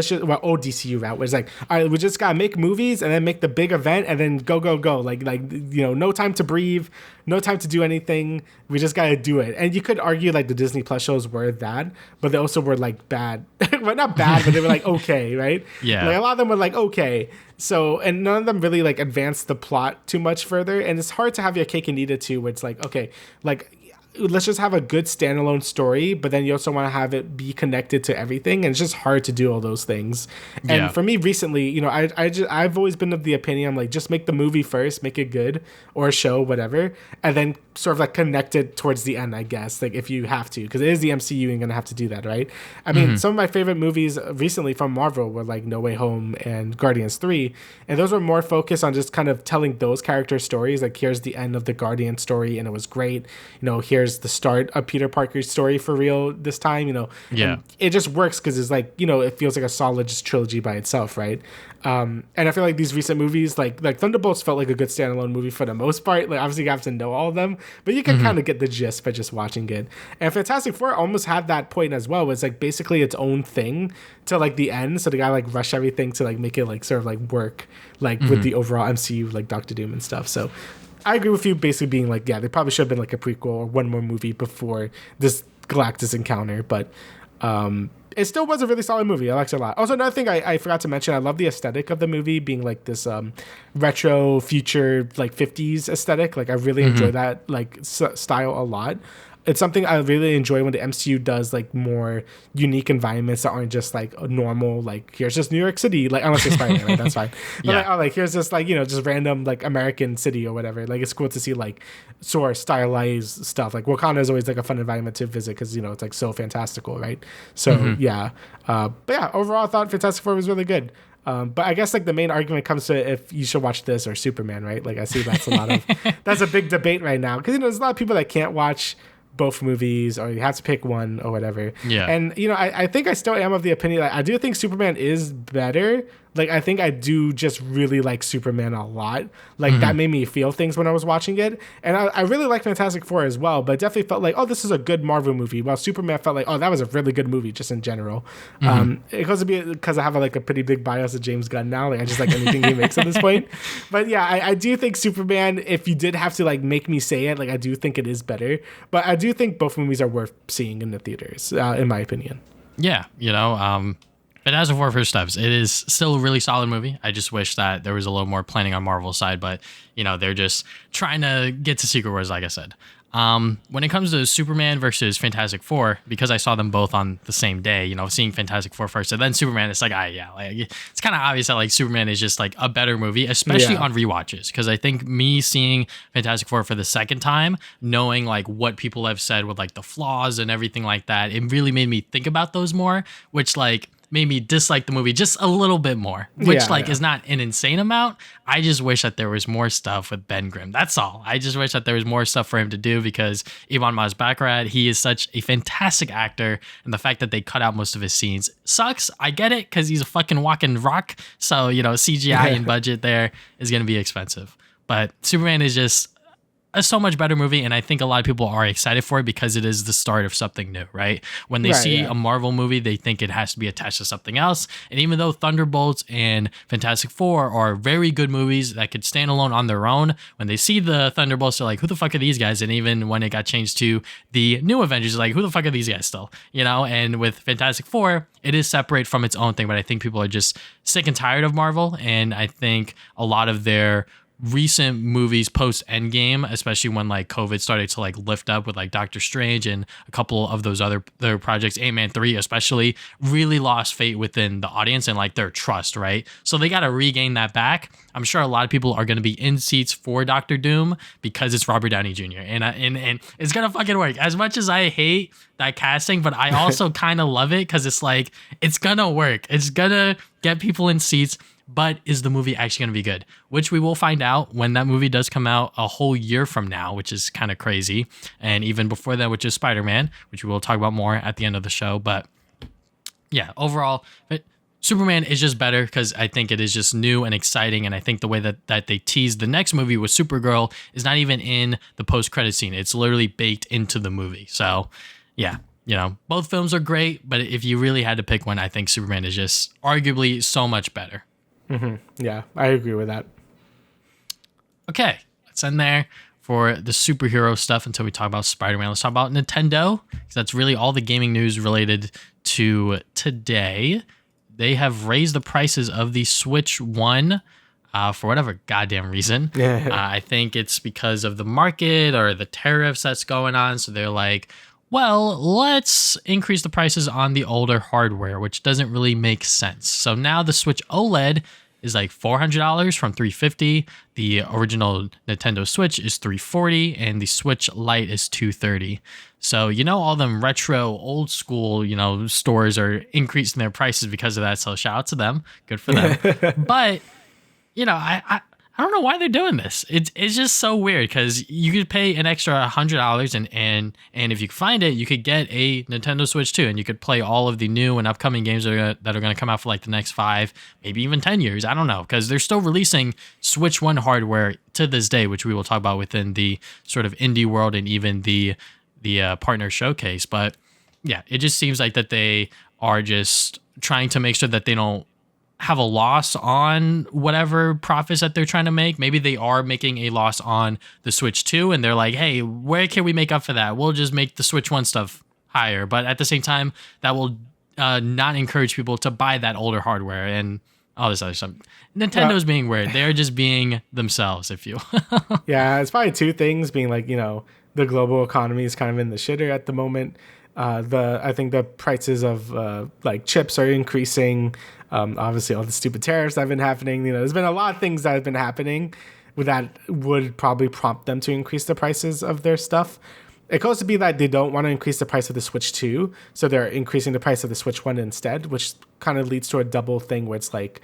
old DCU route, where it's like, all right, we just gotta make movies and then make the big event and then go. Like, no time to breathe, no time to do anything. We just gotta do it. And you could argue like the Disney Plus shows were that, but they also were like bad. Well, not bad, but they were like okay, right? Yeah. Like, a lot of them were like okay. So, and none of them really like advanced the plot too much further. And it's hard to have your cake and eat it too, where it's like, okay, like, let's just have a good standalone story, but then you also want to have it be connected to everything, and it's just hard to do all those things. And for me recently, I've always been of the opinion, I'm like, just make the movie first, make it good, or a show, whatever, and then sort of like connect it towards the end, I guess, like if you have to, because it is the MCU, you're gonna have to do that, right? I mean, some of my favorite movies recently from Marvel were like No Way Home and Guardians 3, and those were more focused on just kind of telling those character stories. Like, here's the end of the Guardian story, and it was great. Here's the start of Peter Parker's story for real this time. And it just works because it's like, it feels like a solid just trilogy by itself, right? And I feel like these recent movies, like Thunderbolts, felt like a good standalone movie for the most part. Like, obviously you have to know all of them, but you can kind of get the gist by just watching it. And Fantastic Four almost had that point as well. It's like basically its own thing to like the end. So the guy like rush everything to like make it like sort of like work like with the overall MCU, like Doctor Doom and stuff. So I agree with you basically being like, yeah, they probably should have been like a prequel or one more movie before this Galactus encounter. But it still was a really solid movie. I liked it a lot. Also, another thing I forgot to mention, I love the aesthetic of the movie being like this retro future, like 50s aesthetic. Like, I really enjoy that like style a lot. It's something I really enjoy when the MCU does like more unique environments that aren't just like a normal, like, here's just New York City, like, unless it's Spider-Man, right? That's fine. But like, here's just like, just random like American city or whatever. Like, it's cool to see like sort of stylized stuff. Like, Wakanda is always like a fun environment to visit because it's like so fantastical, right? So but yeah, overall I thought Fantastic Four was really good. But I guess like the main argument comes to if you should watch this or Superman, right? Like, I see that's a big debate right now because there's a lot of people that can't watch both movies, or you have to pick one or whatever. Yeah. And I think I still am of the opinion, like, I do think Superman is better. Like, I think I do just really like Superman a lot. Like, that made me feel things when I was watching it. And I really like Fantastic Four as well, but it definitely felt like, oh, this is a good Marvel movie. While Superman felt like, oh, that was a really good movie just in general. It goes to be because I have a pretty big bias of James Gunn now. Like, I just like anything he makes at this point. But yeah, I do think Superman, if you did have to like make me say it, like, I do think it is better. But I do think both movies are worth seeing in the theaters, in my opinion. Yeah, Fantastic Four First Steps, it is still a really solid movie. I just wish that there was a little more planning on Marvel's side, but, they're just trying to get to Secret Wars, like I said. When it comes to Superman versus Fantastic Four, because I saw them both on the same day, seeing Fantastic Four first and then Superman, it's like, it's kind of obvious that, like, Superman is just, like, a better movie, especially on rewatches, because I think me seeing Fantastic Four for the second time, knowing, like, what people have said with, like, the flaws and everything like that, it really made me think about those more, which, like, made me dislike the movie just a little bit more, which is not an insane amount. I just wish that there was more stuff with Ben Grimm. That's all. I just wish that there was more stuff for him to do, because Ivan Masbakarat, he is such a fantastic actor, and the fact that they cut out most of his scenes sucks. I get it, because he's a fucking walking rock, so CGI and budget there is going to be expensive. But Superman is just a so much better movie, and I think a lot of people are excited for it because it is the start of something new, right? When they see a Marvel movie, they think it has to be attached to something else. And even though Thunderbolts and Fantastic Four are very good movies that could stand alone on their own, when they see the Thunderbolts, they're like, who the fuck are these guys? And even when it got changed to the new Avengers, like, who the fuck are these guys still? And with Fantastic Four, it is separate from its own thing, but I think people are just sick and tired of Marvel, and I think a lot of their recent movies post Endgame, especially when like COVID started to like lift up with like Doctor Strange and a couple of those other projects, Ant-Man 3 especially, really lost faith within the audience and like their trust, right? So they got to regain that back. I'm sure a lot of people are going to be in seats for Doctor Doom because it's Robert Downey Jr. and it's going to fucking work. As much as I hate that casting, but I also kind of love it because it's like, it's going to work. It's going to get people in seats. But is the movie actually going to be good? Which we will find out when that movie does come out a whole year from now, which is kind of crazy. And even before that, which is Spider-Man, which we will talk about more at the end of the show. But yeah, overall, Superman is just better because I think it is just new and exciting. And I think the way that they teased the next movie with Supergirl is not even in the post-credit scene. It's literally baked into the movie. So yeah. Both films are great, but if you really had to pick one, I think Superman is just arguably so much better. Mm-hmm. Yeah, I agree with that. Okay, let's end there for the superhero stuff until we talk about Spider-Man. Let's talk about Nintendo, because that's really all the gaming news related to today. They have raised the prices of the Switch 1 for whatever goddamn reason. I think it's because of the market or the tariffs that's going on. So they're like, well, let's increase the prices on the older hardware, which doesn't really make sense. So now the Switch OLED is like $400 from $350. The original Nintendo Switch is $340, and the Switch Lite is $230. So, all them retro, old school, stores are increasing their prices because of that. So shout out to them. Good for them. But, I don't know why they're doing this. It's just so weird because you could pay an extra $100 and if you find it, you could get a Nintendo Switch 2 and you could play all of the new and upcoming games that are going to come out for like the next 5, maybe even 10 years. I don't know, because they're still releasing Switch 1 hardware to this day, which we will talk about within the sort of indie world and even the partner showcase. But yeah, it just seems like that they are just trying to make sure that they don't have a loss on whatever profits that they're trying to make. Maybe they are making a loss on the Switch 2 and they're like, hey, where can we make up for that? We'll just make the Switch 1 stuff higher. But at the same time, that will not encourage people to buy that older hardware and all this other stuff. Nintendo's being weird. They're just being themselves, if you Yeah, it's probably two things, being like, the global economy is kind of in the shitter at the moment. I think the prices of like chips are increasing. Obviously, all the stupid tariffs that have been happening. There's been a lot of things that have been happening that would probably prompt them to increase the prices of their stuff. It goes to be that they don't want to increase the price of the Switch 2, so they're increasing the price of the Switch 1 instead, which kind of leads to a double thing where it's like,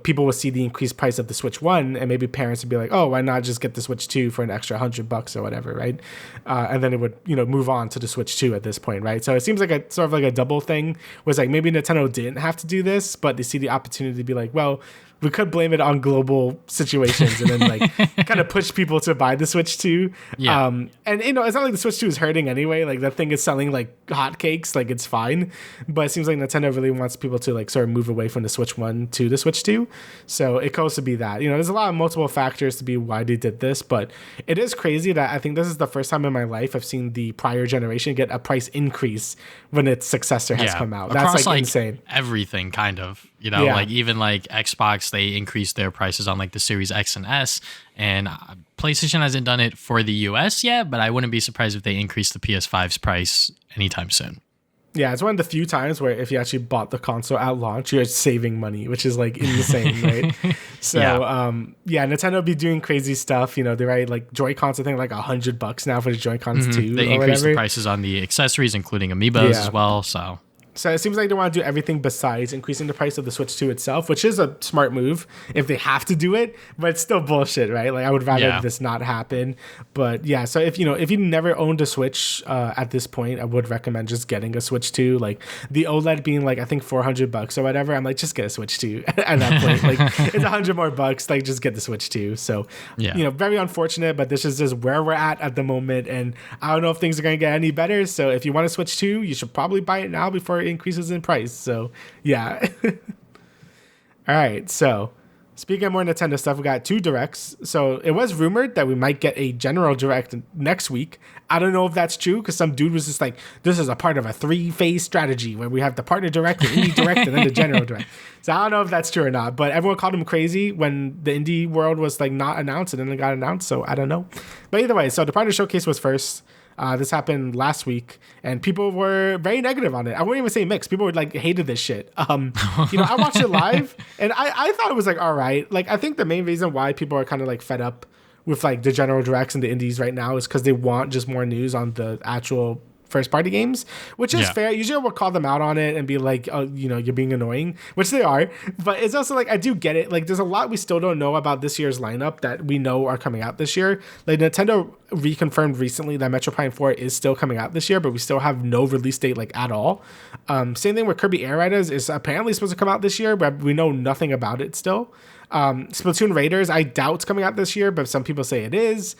people will see the increased price of the Switch 1 and maybe parents would be like, oh, why not just get the Switch 2 for an extra $100 or whatever, right? And then it would, move on to the Switch 2 at this point, right? So it seems like a sort of like a double thing was like maybe Nintendo didn't have to do this, but they see the opportunity to be like, well, we could blame it on global situations and then like kind of push people to buy the Switch 2. Yeah. And it's not like the Switch 2 is hurting anyway. Like that thing is selling like hotcakes, like it's fine. But it seems like Nintendo really wants people to like sort of move away from the Switch 1 to the Switch 2. So it goes to be that. There's a lot of multiple factors to be why they did this, but it is crazy that I think this is the first time in my life I've seen the prior generation get a price increase when its successor has come out. Across, that's like insane. Everything kind of, Yeah. like even like Xbox, they increased their prices on like the Series X and S, and PlayStation hasn't done it for the US yet, but I wouldn't be surprised if they increase the PS5's price anytime soon. Yeah, it's one of the few times where if you actually bought the console at launch, you're saving money, which is like insane, right? So, Nintendo be doing crazy stuff. They write like Joy-Cons, I think like $100 now for the Joy-Cons too. They increased the prices on the accessories, including amiibos as well. So it seems like they want to do everything besides increasing the price of the Switch 2 itself, which is a smart move if they have to do it, but it's still bullshit, right? Like I would rather this not happen. But yeah, so if you never owned a Switch at this point, I would recommend just getting a Switch 2. Like the OLED being like I think $400 or whatever, I'm like just get a Switch 2 at that point. Like it's $100 more bucks, like just get the Switch 2. So very unfortunate, but this is just where we're at the moment, and I don't know if things are going to get any better. So if you want a Switch 2, you should probably buy it now before increases in price. So yeah. All right, so speaking of more Nintendo stuff, we got 2 directs. So it was rumored that we might get a general direct next week. I don't know if that's true because some dude was just like, this is a part of a 3-phase strategy where we have the partner direct, the indie direct, and then the general direct. So I don't know if that's true or not, but everyone called him crazy when the indie world was like not announced and then it got announced. So I don't know. But either way, so the partner showcase was first. This happened last week, and people were very negative on it. I wouldn't even say mixed. People were like hated this shit. I watched it live, and I thought it was like all right. Like I think the main reason why people are kind of like fed up with like the general directs and the indies right now is because they want just more news on the actual first party games, which is fair. Usually we'll call them out on it and be like, oh, you're being annoying, which they are. But it's also like, I do get it. Like there's a lot we still don't know about this year's lineup that we know are coming out this year. Like Nintendo reconfirmed recently that Metro Prime 4 is still coming out this year, but we still have no release date like at all. Same thing with Kirby Air Riders is apparently supposed to come out this year, but we know nothing about it still. Splatoon Raiders, I doubt it's coming out this year, but some people say it is.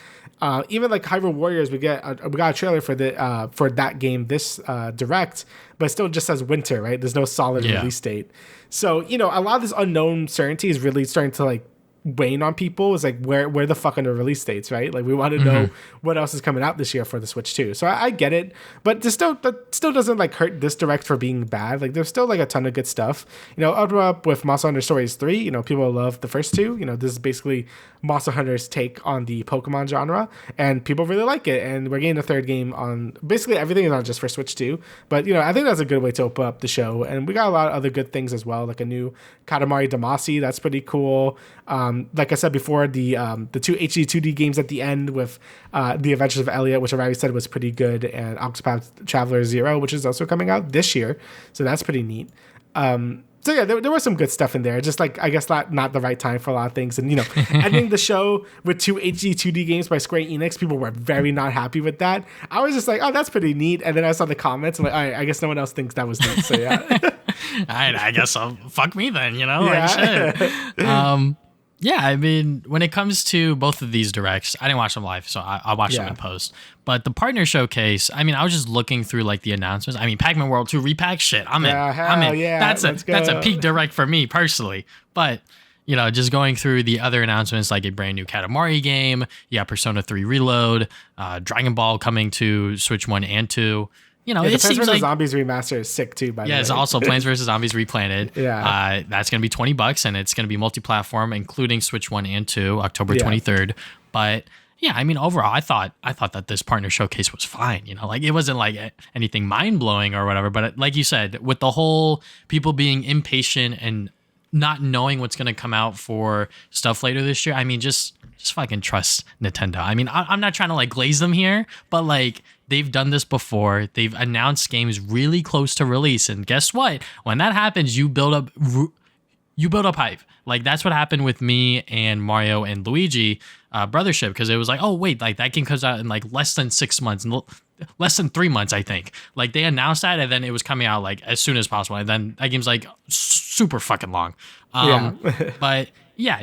Even like Hyrule Warriors, we got a trailer for that game this direct, but it still just says winter, right? There's no solid release date. So a lot of this unknown certainty is really starting to like weighing on people. Is like where the fuck are the release dates, right? Like we want to know what else is coming out this year for the Switch 2. So I get it, but that still doesn't like hurt this direct for being bad. Like there's still like a ton of good stuff. Up with Monster Hunter Stories 3, people love the first 2. This is basically Monster Hunter's take on the Pokemon genre, and people really like it. And we're getting a third game on basically everything is not just for Switch 2, but I think that's a good way to open up the show. And we got a lot of other good things as well, like a new Katamari Damacy, that's pretty cool. Like I said before, the 2 HD 2D games at the end with The Adventures of Elliot, which I already said was pretty good, and Octopath Traveler 0, which is also coming out this year. So that's pretty neat. So yeah, there was some good stuff in there. Just like, I guess not the right time for a lot of things. And, ending the show with 2 HD 2D games by Square Enix, people were very not happy with that. I was just like, oh, that's pretty neat. And then I saw the comments. I'm like, all right, I guess no one else thinks that was neat. So yeah. All right, I guess I'll fuck me then, Yeah. like shit. Yeah, I mean, when it comes to both of these directs, I didn't watch them live, so I watched them in post. But the partner showcase, I mean, I was just looking through like the announcements. I mean, Pac-Man World 2 repack, shit, I'm in. I'm in. Yeah, that's a peak direct for me personally. But just going through the other announcements, like a brand new Katamari game, Persona 3 Reload, Dragon Ball coming to Switch 1 and 2. The it Plants seems vs. like Zombies remaster is sick too. By the way, it's also Plants vs. Zombies Replanted. Yeah, that's gonna be $20, and it's gonna be multi-platform, including Switch 1 and 2, October 23rd. But yeah, I mean, overall, I thought that this partner showcase was fine. Like it wasn't like anything mind blowing or whatever. But like you said, with the whole people being impatient and not knowing what's gonna come out for stuff later this year, I mean, just just fucking trust Nintendo. I mean, I'm not trying to like glaze them here, but like they've done this before. They've announced games really close to release, and guess what? When that happens, you build up hype. Like that's what happened with me and Mario and Luigi Brothership, because it was like, oh wait, like that game comes out in like less than 6 months, less than 3 months, I think. Like they announced that, and then it was coming out like as soon as possible, and then that game's like super fucking long. But yeah,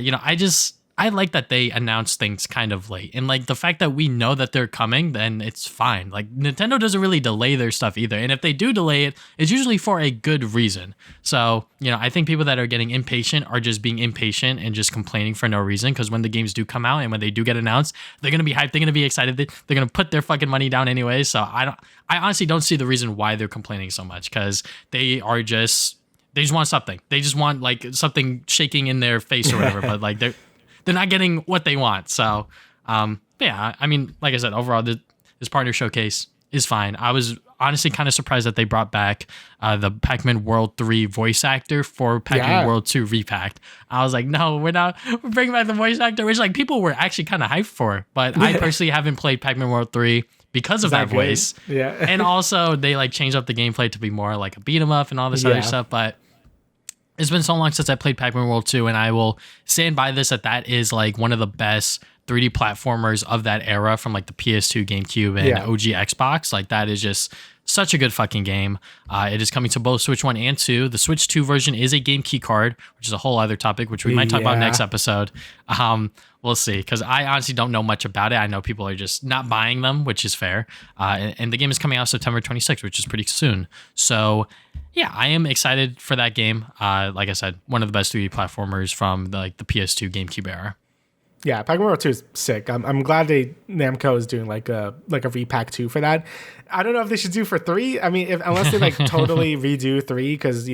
I like that they announce things kind of late, and like the fact that we know that they're coming, then it's fine. Like Nintendo doesn't really delay their stuff either, and if they do delay it, it's usually for a good reason. So I think people that are getting impatient are just being impatient and just complaining for no reason, because when the games do come out and when they do get announced, they're gonna be hyped, they're gonna be excited, they're gonna put their fucking money down anyway. So I honestly don't see the reason why they're complaining so much, because they just want something. They just want like something shaking in their face or whatever, but like they're not getting what they want. So, yeah, I mean, like I said, overall, this partner showcase is fine. I was honestly kind of surprised that they brought back the Pac-Man World 3 voice actor for Pac-Man World 2 Repacked. I was like, no, we're bringing back the voice actor, which like people were actually kind of hyped for. But I personally haven't played Pac-Man World 3 because of that voice. Yeah. And also they like changed up the gameplay to be more like a beat 'em up and all this other stuff. But it's been so long since I played Pac-Man World 2, and I will stand by this that is like one of the best 3D platformers of that era, from like the PS2, GameCube, and OG Xbox. Like that is just such a good fucking game. It is coming to both Switch 1 and 2. The Switch 2 version is a game key card, which is a whole other topic, which we might talk about next episode. We'll see, because I honestly don't know much about it. I know people are just not buying them, which is fair. And the game is coming out September 26th, which is pretty soon. So yeah, I am excited for that game. Like I said, one of the best 3D platformers from the PS2, GameCube era. Yeah, Pac-Man World 2 is sick. I'm glad Namco is doing like a repack 2 for that. I don't know if they should do for 3. I mean, unless they like totally redo 3, because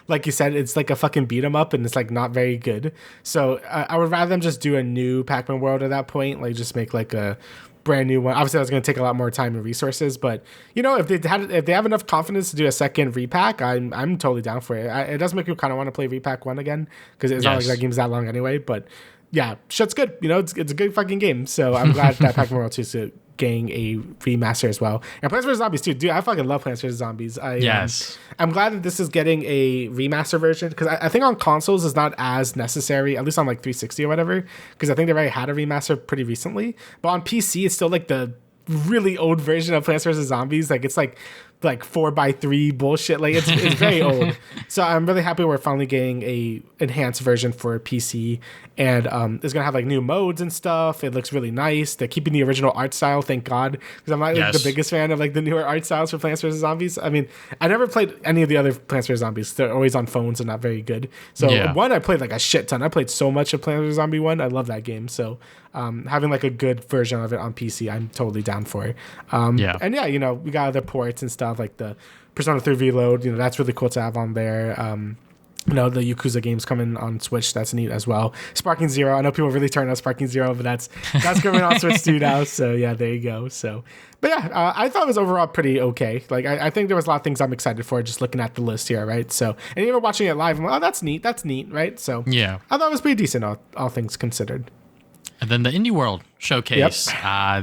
like you said, it's like a fucking beat 'em up and it's like not very good. So I would rather them just do a new Pac-Man World at that point, like just make like a brand new one. Obviously, that's going to take a lot more time and resources, but if they have enough confidence to do a second repack, I'm totally down for it. It does make you kind of want to play repack 1 again, because it's not like that game's that long anyway. But yeah, shit's good. It's a good fucking game. So I'm glad that Pac-Man World 2 is getting a remaster as well. And Plants vs. Zombies too. Dude, I fucking love Plants vs. Zombies. I'm glad that this is getting a remaster version, because I think on consoles it's not as necessary, at least on like 360 or whatever, because I think they already had a remaster pretty recently. But on PC, it's still like the really old version of Plants vs. Zombies. Like it's like 4x3 bullshit. Like it's very old. So I'm really happy we're finally getting a enhanced version for PC, and it's gonna have like new modes and stuff. It looks really nice. They're keeping the original art style, thank God, because I'm not like the biggest fan of like the newer art styles for Plants vs. Zombies. I mean, I never played any of the other Plants vs. Zombies. They're always on phones and not very good. So one, I played like a shit ton. I played so much of Plants vs. Zombie 1. I love that game. So having like a good version of it on PC, I'm totally down for it. And we got other ports and stuff like the Persona 3 Reload. That's really cool to have on there. The Yakuza games coming on Switch. That's neat as well. Sparking Zero. I know people really turn on Sparking Zero, but that's coming on Switch too now. So yeah, there you go. So, but yeah, I thought it was overall pretty okay. Like I think there was a lot of things I'm excited for just looking at the list here, right? So, and even watching it live, I'm like, oh, that's neat, right? So yeah, I thought it was pretty decent, all things considered. And then the Indie World Showcase,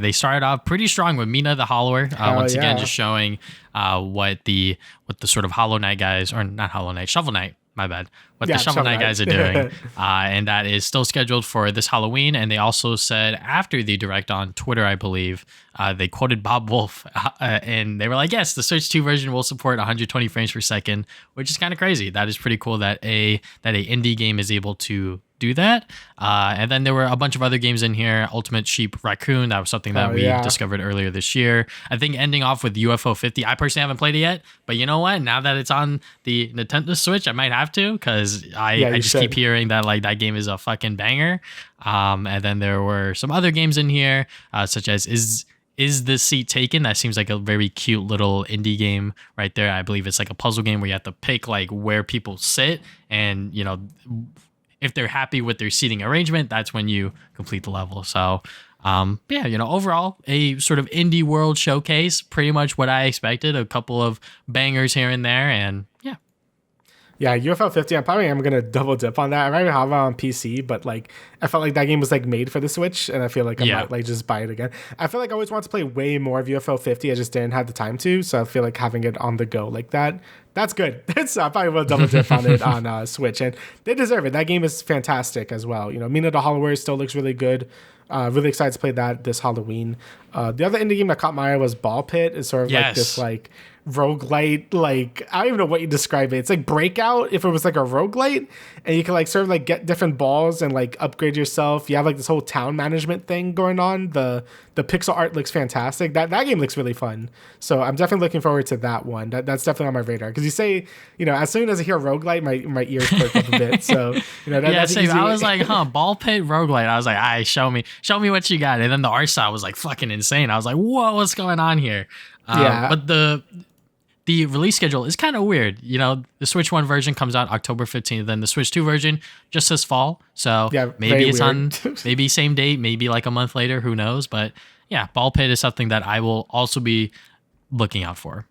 they started off pretty strong with Mina the Hollower. Once again, just showing what the sort of Hollow Knight guys, or not Hollow Knight, Shovel Knight, my bad, what the Shovel Knight guys are doing. And that is still scheduled for this Halloween. And they also said after the direct on Twitter, I believe, they quoted Bob Wolf, and they were like, yes, the Switch 2 version will support 120 frames per second, which is kind of crazy. That is pretty cool that a indie game is able to do that. And then there were a bunch of other games in here. Ultimate Sheep Raccoon, that was something that we discovered earlier this year. I think ending off with UFO 50. I personally haven't played it yet, but you know what? Now that it's on the Nintendo Switch, I might have to, because I just keep hearing that like that game is a fucking banger. And then there were some other games in here, such as Is the Seat Taken? That seems like a very cute little indie game right there. I believe it's like a puzzle game where you have to pick like where people sit, and if they're happy with their seating arrangement, that's when you complete the level. So, overall, a sort of indie world showcase, pretty much what I expected. A couple of bangers here and there, and Yeah, UFO 50, I'm probably am gonna double dip on that. I already have it on PC, but like I felt like that game was like made for the Switch, and I feel like I Yeah. might like just buy it again. I feel like I always want to play way more of UFO 50. I just didn't have the time to, so I feel like having it on the go like that's good. So I probably will double dip on it on Switch, and they deserve it. That game is fantastic as well. You know, Mina the Hollow Warrior still looks really good. Really excited to play that this Halloween. The other indie game that caught my eye was Ball Pit. It's sort of like this like roguelite, like I don't even know what you describe it. It's like Breakout if it was like a roguelite, and you can like sort of like get different balls and like upgrade yourself. You have like this whole town management thing going on. The pixel art looks fantastic. That game looks really fun. So I'm definitely looking forward to that one. That's definitely on my radar. Because you say, you know, as soon as I hear roguelite, my ears perk up a bit. So, you know, that's same. easy. I was like, Ball Pit roguelite. I was like, all right, show me what you got. And then the art style was like fucking insane. I was like, whoa, what's going on here? But the release schedule is kind of weird. You know, the Switch 1 version comes out October 15th, then the Switch 2 version just says fall. So maybe it's weird. On maybe same date, maybe like a month later, who knows? But yeah, Ball Pit is something that I will also be looking out for.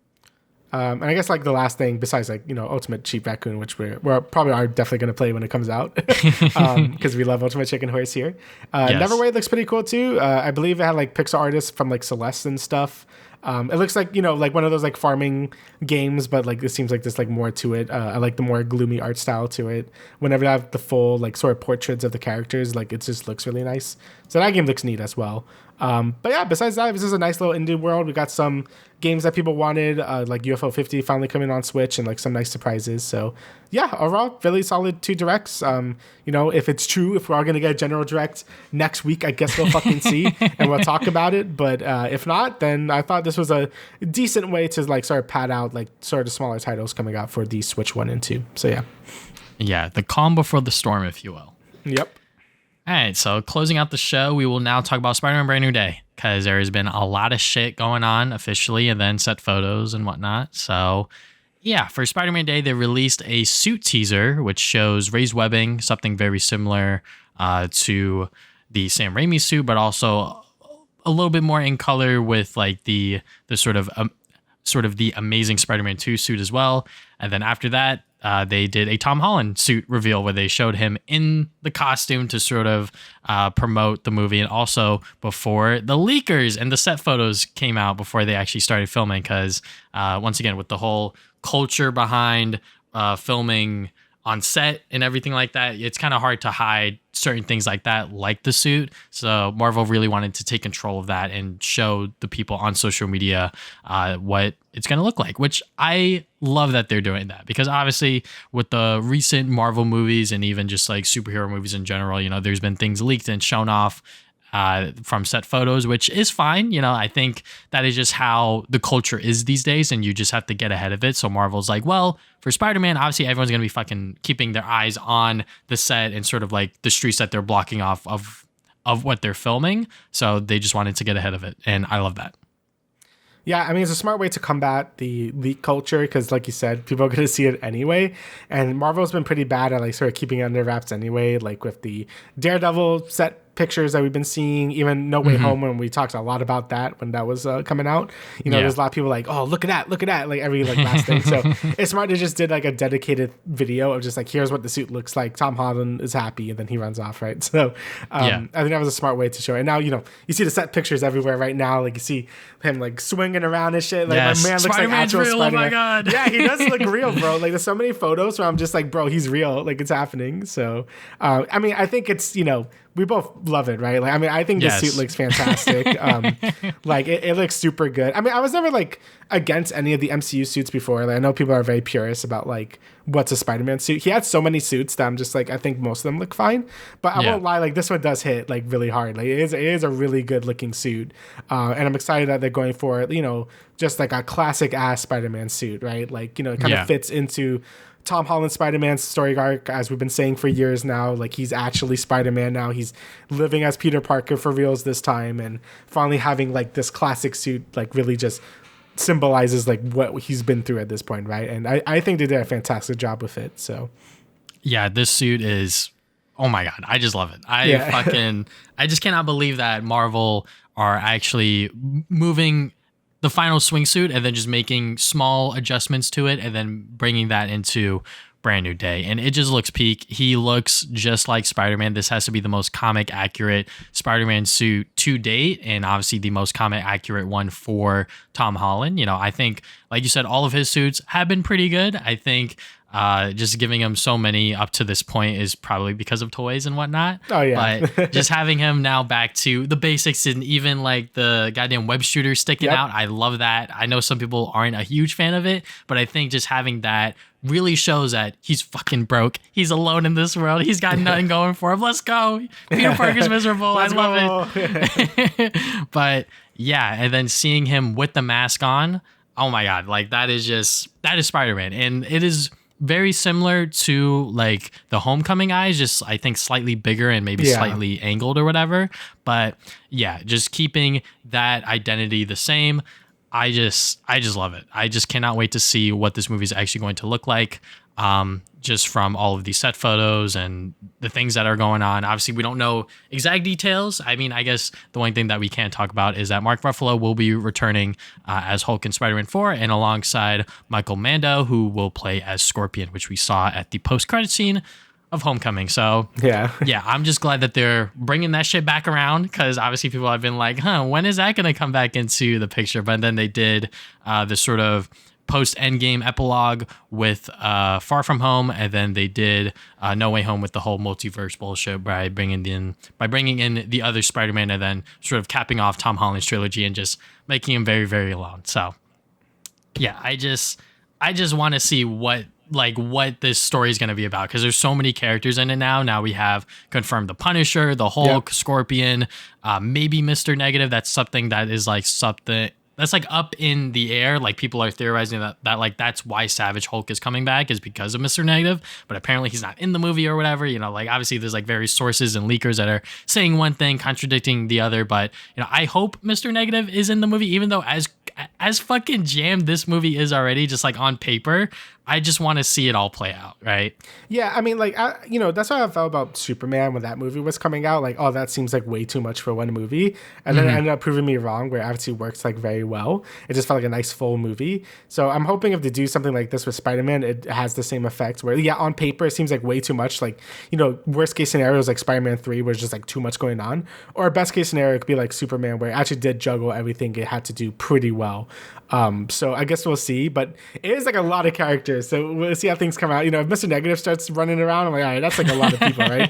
And I guess like the last thing besides like, you know, Ultimate Cheap Raccoon, which we're probably are definitely going to play when it comes out because we love Ultimate Chicken Horse here. Yes. Neverway looks pretty cool too. I believe it had like pixel artists from like Celeste and stuff. It looks like, you know, like one of those like farming games, but like it seems like there's like more to it. I like the more gloomy art style to it. Whenever I have the full like sort of portraits of the characters, like it just looks really nice. So that game looks neat as well. But yeah, besides that, this is a nice little indie world. We got some games that people wanted, like UFO 50 finally coming on Switch, and like some nice surprises. So yeah, overall, really solid 2 directs. You know, if it's true, if we're all gonna get a general direct next week, I guess we'll fucking see and we'll talk about it. But if not, then I thought this was a decent way to like sort of pad out like sort of smaller titles coming out for the Switch 1 and 2. So yeah. Yeah, the calm before the storm, if you will. Yep. All right, so closing out the show, we will now talk about Spider-Man Brand New Day because there has been a lot of shit going on officially and then set photos and whatnot. So yeah, for Spider-Man Day, they released a suit teaser, which shows raised webbing, something very similar to the Sam Raimi suit, but also a little bit more in color with like the sort of the Amazing Spider-Man 2 suit as well. And then after that, they did a Tom Holland suit reveal where they showed him in the costume to sort of promote the movie, and also before the leakers and the set photos came out before they actually started filming, because once again, with the whole culture behind filming on set and everything like that, it's kind of hard to hide certain things like that, like the suit. So Marvel really wanted to take control of that and show the people on social media what it's going to look like, which I love that they're doing that, because obviously with the recent Marvel movies and even just like superhero movies in general, you know, there's been things leaked and shown off from set photos, which is fine. You know, I think that is just how the culture is these days, and you just have to get ahead of it. So Marvel's like, well, for Spider-Man, obviously everyone's going to be fucking keeping their eyes on the set and sort of like the streets that they're blocking off of what they're filming. So they just wanted to get ahead of it, and I love that. Yeah, I mean, it's a smart way to combat the leak culture because, like you said, people are going to see it anyway. And Marvel's been pretty bad at like sort of keeping it under wraps anyway, like with the Daredevil set pictures that we've been seeing, even No Way Home, when we talked a lot about that when that was coming out. You know, there's a lot of people like, oh, look at that, like every like last thing. So it's smart to just did like a dedicated video of just like, here's what the suit looks like. Tom Holland is happy, and then he runs off, right? So I think that was a smart way to show it. And now, you know, you see the set pictures everywhere right now. Like you see him like swinging around and shit. Like my man looks Spider-Man's like actual real, Spider-Man. oh my God. Yeah, he does look real, bro. Like there's so many photos where I'm just like, bro, he's real. Like it's happening. So I mean, I think it's, you know, we both love it, right? Like, I mean, I think the suit looks fantastic. Like, it looks super good. I mean, I was never like against any of the MCU suits before. Like, I know people are very purists about like what's a Spider-Man suit. He had so many suits that I'm just like, I think most of them look fine. But I won't lie, like this one does hit like really hard. Like, it is a really good looking suit, and I'm excited that they're going for, you know, just like a classic ass Spider-Man suit, right? Like, you know, it kind of fits into Tom Holland Spider-Man's story arc, as we've been saying for years now. Like, he's actually Spider-Man now. He's living as Peter Parker for reals this time, and finally having like this classic suit like really just symbolizes like what he's been through at this point, right? And I think they did a fantastic job with it. So yeah, this suit is, oh my God, I just love it. I just cannot believe that Marvel are actually moving the final swing suit and then just making small adjustments to it and then bringing that into Brand New Day. And it just looks peak. He looks just like Spider-Man. This has to be the most comic accurate Spider-Man suit to date, and obviously the most comic accurate one for Tom Holland. You know, I think, like you said, all of his suits have been pretty good. I think just giving him so many up to this point is probably because of toys and whatnot. Oh, yeah. But just having him now back to the basics, and even like the goddamn web shooter sticking out, I love that. I know some people aren't a huge fan of it, but I think just having that really shows that he's fucking broke. He's alone in this world. He's got nothing going for him. Let's go. Peter Parker's miserable. I love it. But yeah, and then seeing him with the mask on, oh my God, like that is Spider-Man. And it is very similar to like the Homecoming eyes, just I think slightly bigger and maybe slightly angled or whatever. But yeah, just keeping that identity the same. I just love it. I just cannot wait to see what this movie is actually going to look like. Just from all of these set photos and the things that are going on. Obviously, we don't know exact details. I mean, I guess the one thing that we can talk about is that Mark Ruffalo will be returning as Hulk in Spider-Man 4, and alongside Michael Mando, who will play as Scorpion, which we saw at the post-credit scene of Homecoming. So yeah, I'm just glad that they're bringing that shit back around, because obviously people have been like, when is that going to come back into the picture? But then they did this sort of post-Endgame epilogue with Far From Home, and then they did No Way Home with the whole multiverse bullshit by bringing in the other Spider-Man, and then sort of capping off Tom Holland's trilogy and just making him very, very alone. So yeah, I just want to see what this story is going to be about, because there's so many characters in it now. Now we have confirmed the Punisher, the Hulk, Scorpion, maybe Mr. Negative. That's something that is like something that's like up in the air. Like people are theorizing that like that's why Savage Hulk is coming back, is because of Mr. Negative, but apparently he's not in the movie or whatever. You know, like obviously there's like various sources and leakers that are saying one thing contradicting the other, but you know, I hope Mr. Negative is in the movie, even though as fucking jammed this movie is already, just like on paper, I just want to see it all play out, right? Yeah, I mean, like, that's how I felt about Superman when that movie was coming out. Like, oh, that seems like way too much for one movie. And then it ended up proving me wrong, where it actually works like very well. It just felt like a nice full movie. So I'm hoping if they do something like this with Spider-Man, it has the same effect where, yeah, on paper, it seems like way too much. Like, you know, worst case scenario is like Spider-Man 3, where it's just like too much going on. Or best case scenario, it could be like Superman, where it actually did juggle everything it had to do pretty well. So I guess we'll see, but it is like a lot of characters. So we'll see how things come out. You know, if Mr. Negative starts running around, I'm like, all right, that's like a lot of people, right?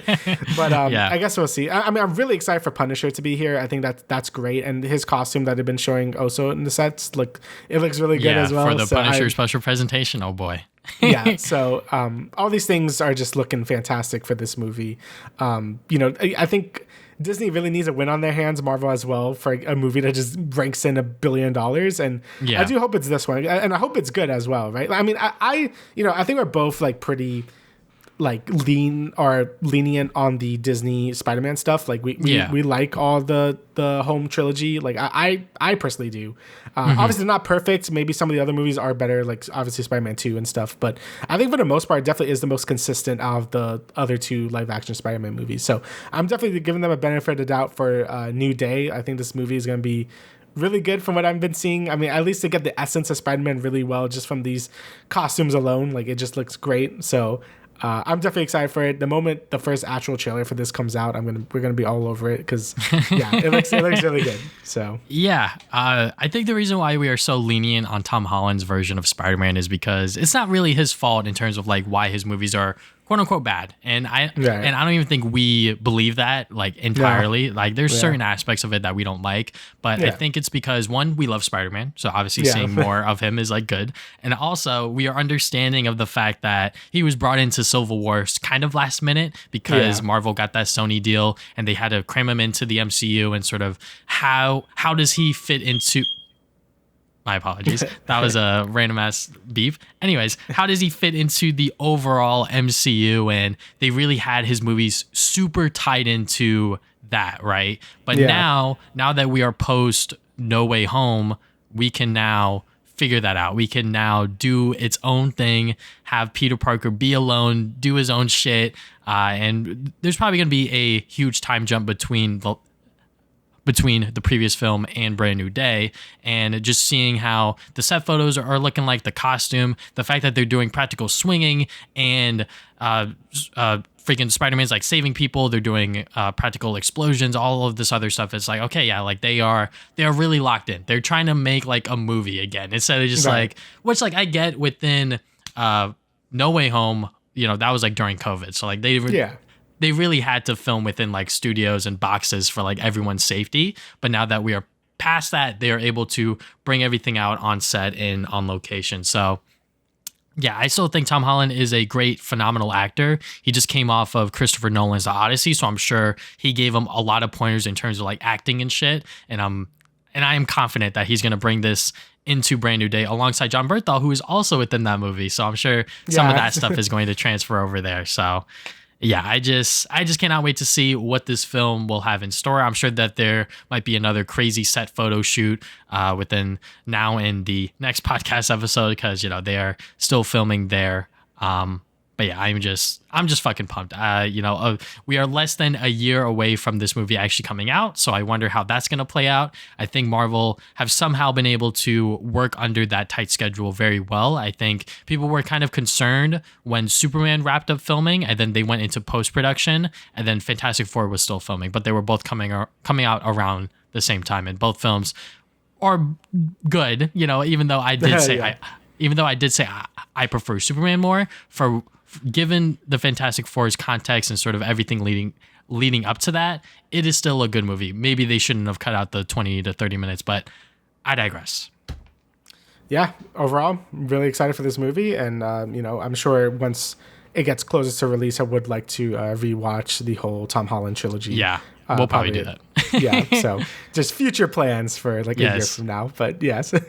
But I guess we'll see. I mean, I'm really excited for Punisher to be here. I think that's great. And his costume that they've been showing also in the sets, it looks really good as well. For the Punisher special presentation, oh boy. Yeah, so all these things are just looking fantastic for this movie. You know, I think Disney really needs a win on their hands, Marvel as well, for a movie that just ranks in $1 billion. And I do hope it's this one, and I hope it's good as well, right? I mean, I think we're both like pretty like lenient on the Disney Spider-Man stuff. Like we like all the home trilogy. Like I personally do. Obviously not perfect. Maybe some of the other movies are better, like obviously Spider-Man 2 and stuff. But I think for the most part, it definitely is the most consistent out of the other two live action Spider-Man movies. So I'm definitely giving them a benefit of the doubt for New Day. I think this movie is going to be really good from what I've been seeing. I mean, at least they get the essence of Spider-Man really well just from these costumes alone. Like it just looks great. So I'm definitely excited for it. The moment the first actual trailer for this comes out, we're gonna be all over it, because it looks really good. So I think the reason why we are so lenient on Tom Holland's version of Spider-Man is because it's not really his fault in terms of like why his movies are quote unquote bad, and I don't even think we believe that like entirely. Like there's certain aspects of it that we don't like, but I think it's because one, we love Spider-Man, so obviously seeing more of him is like good, and also we are understanding of the fact that he was brought into Civil War kind of last minute because Marvel got that Sony deal and they had to cram him into the MCU, and sort of how does he fit into. My apologies. That was a random ass beep. Anyways, how does he fit into the overall MCU? And they really had his movies super tied into that, right? But now that we are post No Way Home, we can now figure that out. We can now do its own thing, have Peter Parker be alone, do his own shit. And there's probably going to be a huge time jump between between the previous film and Brand New Day, and just seeing how the set photos are looking like, the costume, the fact that they're doing practical swinging, and freaking Spider-Man's like saving people, they're doing practical explosions, all of this other stuff. It's like, okay, yeah, like they are really locked in. They're trying to make like a movie again instead of just like, which like I get within No Way Home, you know, that was like during COVID, so like they really had to film within like studios and boxes for like everyone's safety. But now that we are past that, they are able to bring everything out on set and on location. So yeah, I still think Tom Holland is a great, phenomenal actor. He just came off of Christopher Nolan's The Odyssey, so I'm sure he gave him a lot of pointers in terms of like acting and shit. And I am confident that he's going to bring this into Brand New Day alongside John Berthal, who is also within that movie. So I'm sure some of that stuff is going to transfer over there. So yeah, I just cannot wait to see what this film will have in store. I'm sure that there might be another crazy set photo shoot within now and the next podcast episode, because, you know, they are still filming there. But yeah, I'm just fucking pumped. We are less than a year away from this movie actually coming out, so I wonder how that's going to play out. I think Marvel have somehow been able to work under that tight schedule very well. I think people were kind of concerned when Superman wrapped up filming, and then they went into post-production, and then Fantastic Four was still filming, but they were both coming out around the same time, and both films are good. You know, even though I did say I prefer Superman more, for given the Fantastic Four's context and sort of everything leading up to that, it is still a good movie. Maybe they shouldn't have cut out the 20 to 30 minutes, but I digress. Yeah, overall, I'm really excited for this movie, and I'm sure once it gets closer to release, I would like to rewatch the whole Tom Holland trilogy. Yeah, we'll probably do that. Yeah, so just future plans for like a year from now, but yes. All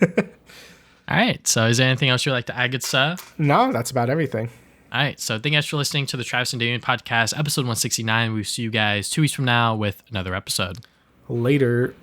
right, so is there anything else you'd like to add, good stuff? No, that's about everything. All right, so thank you guys for listening to the Travis and Damian podcast, episode 169. We'll see you guys 2 weeks from now with another episode. Later.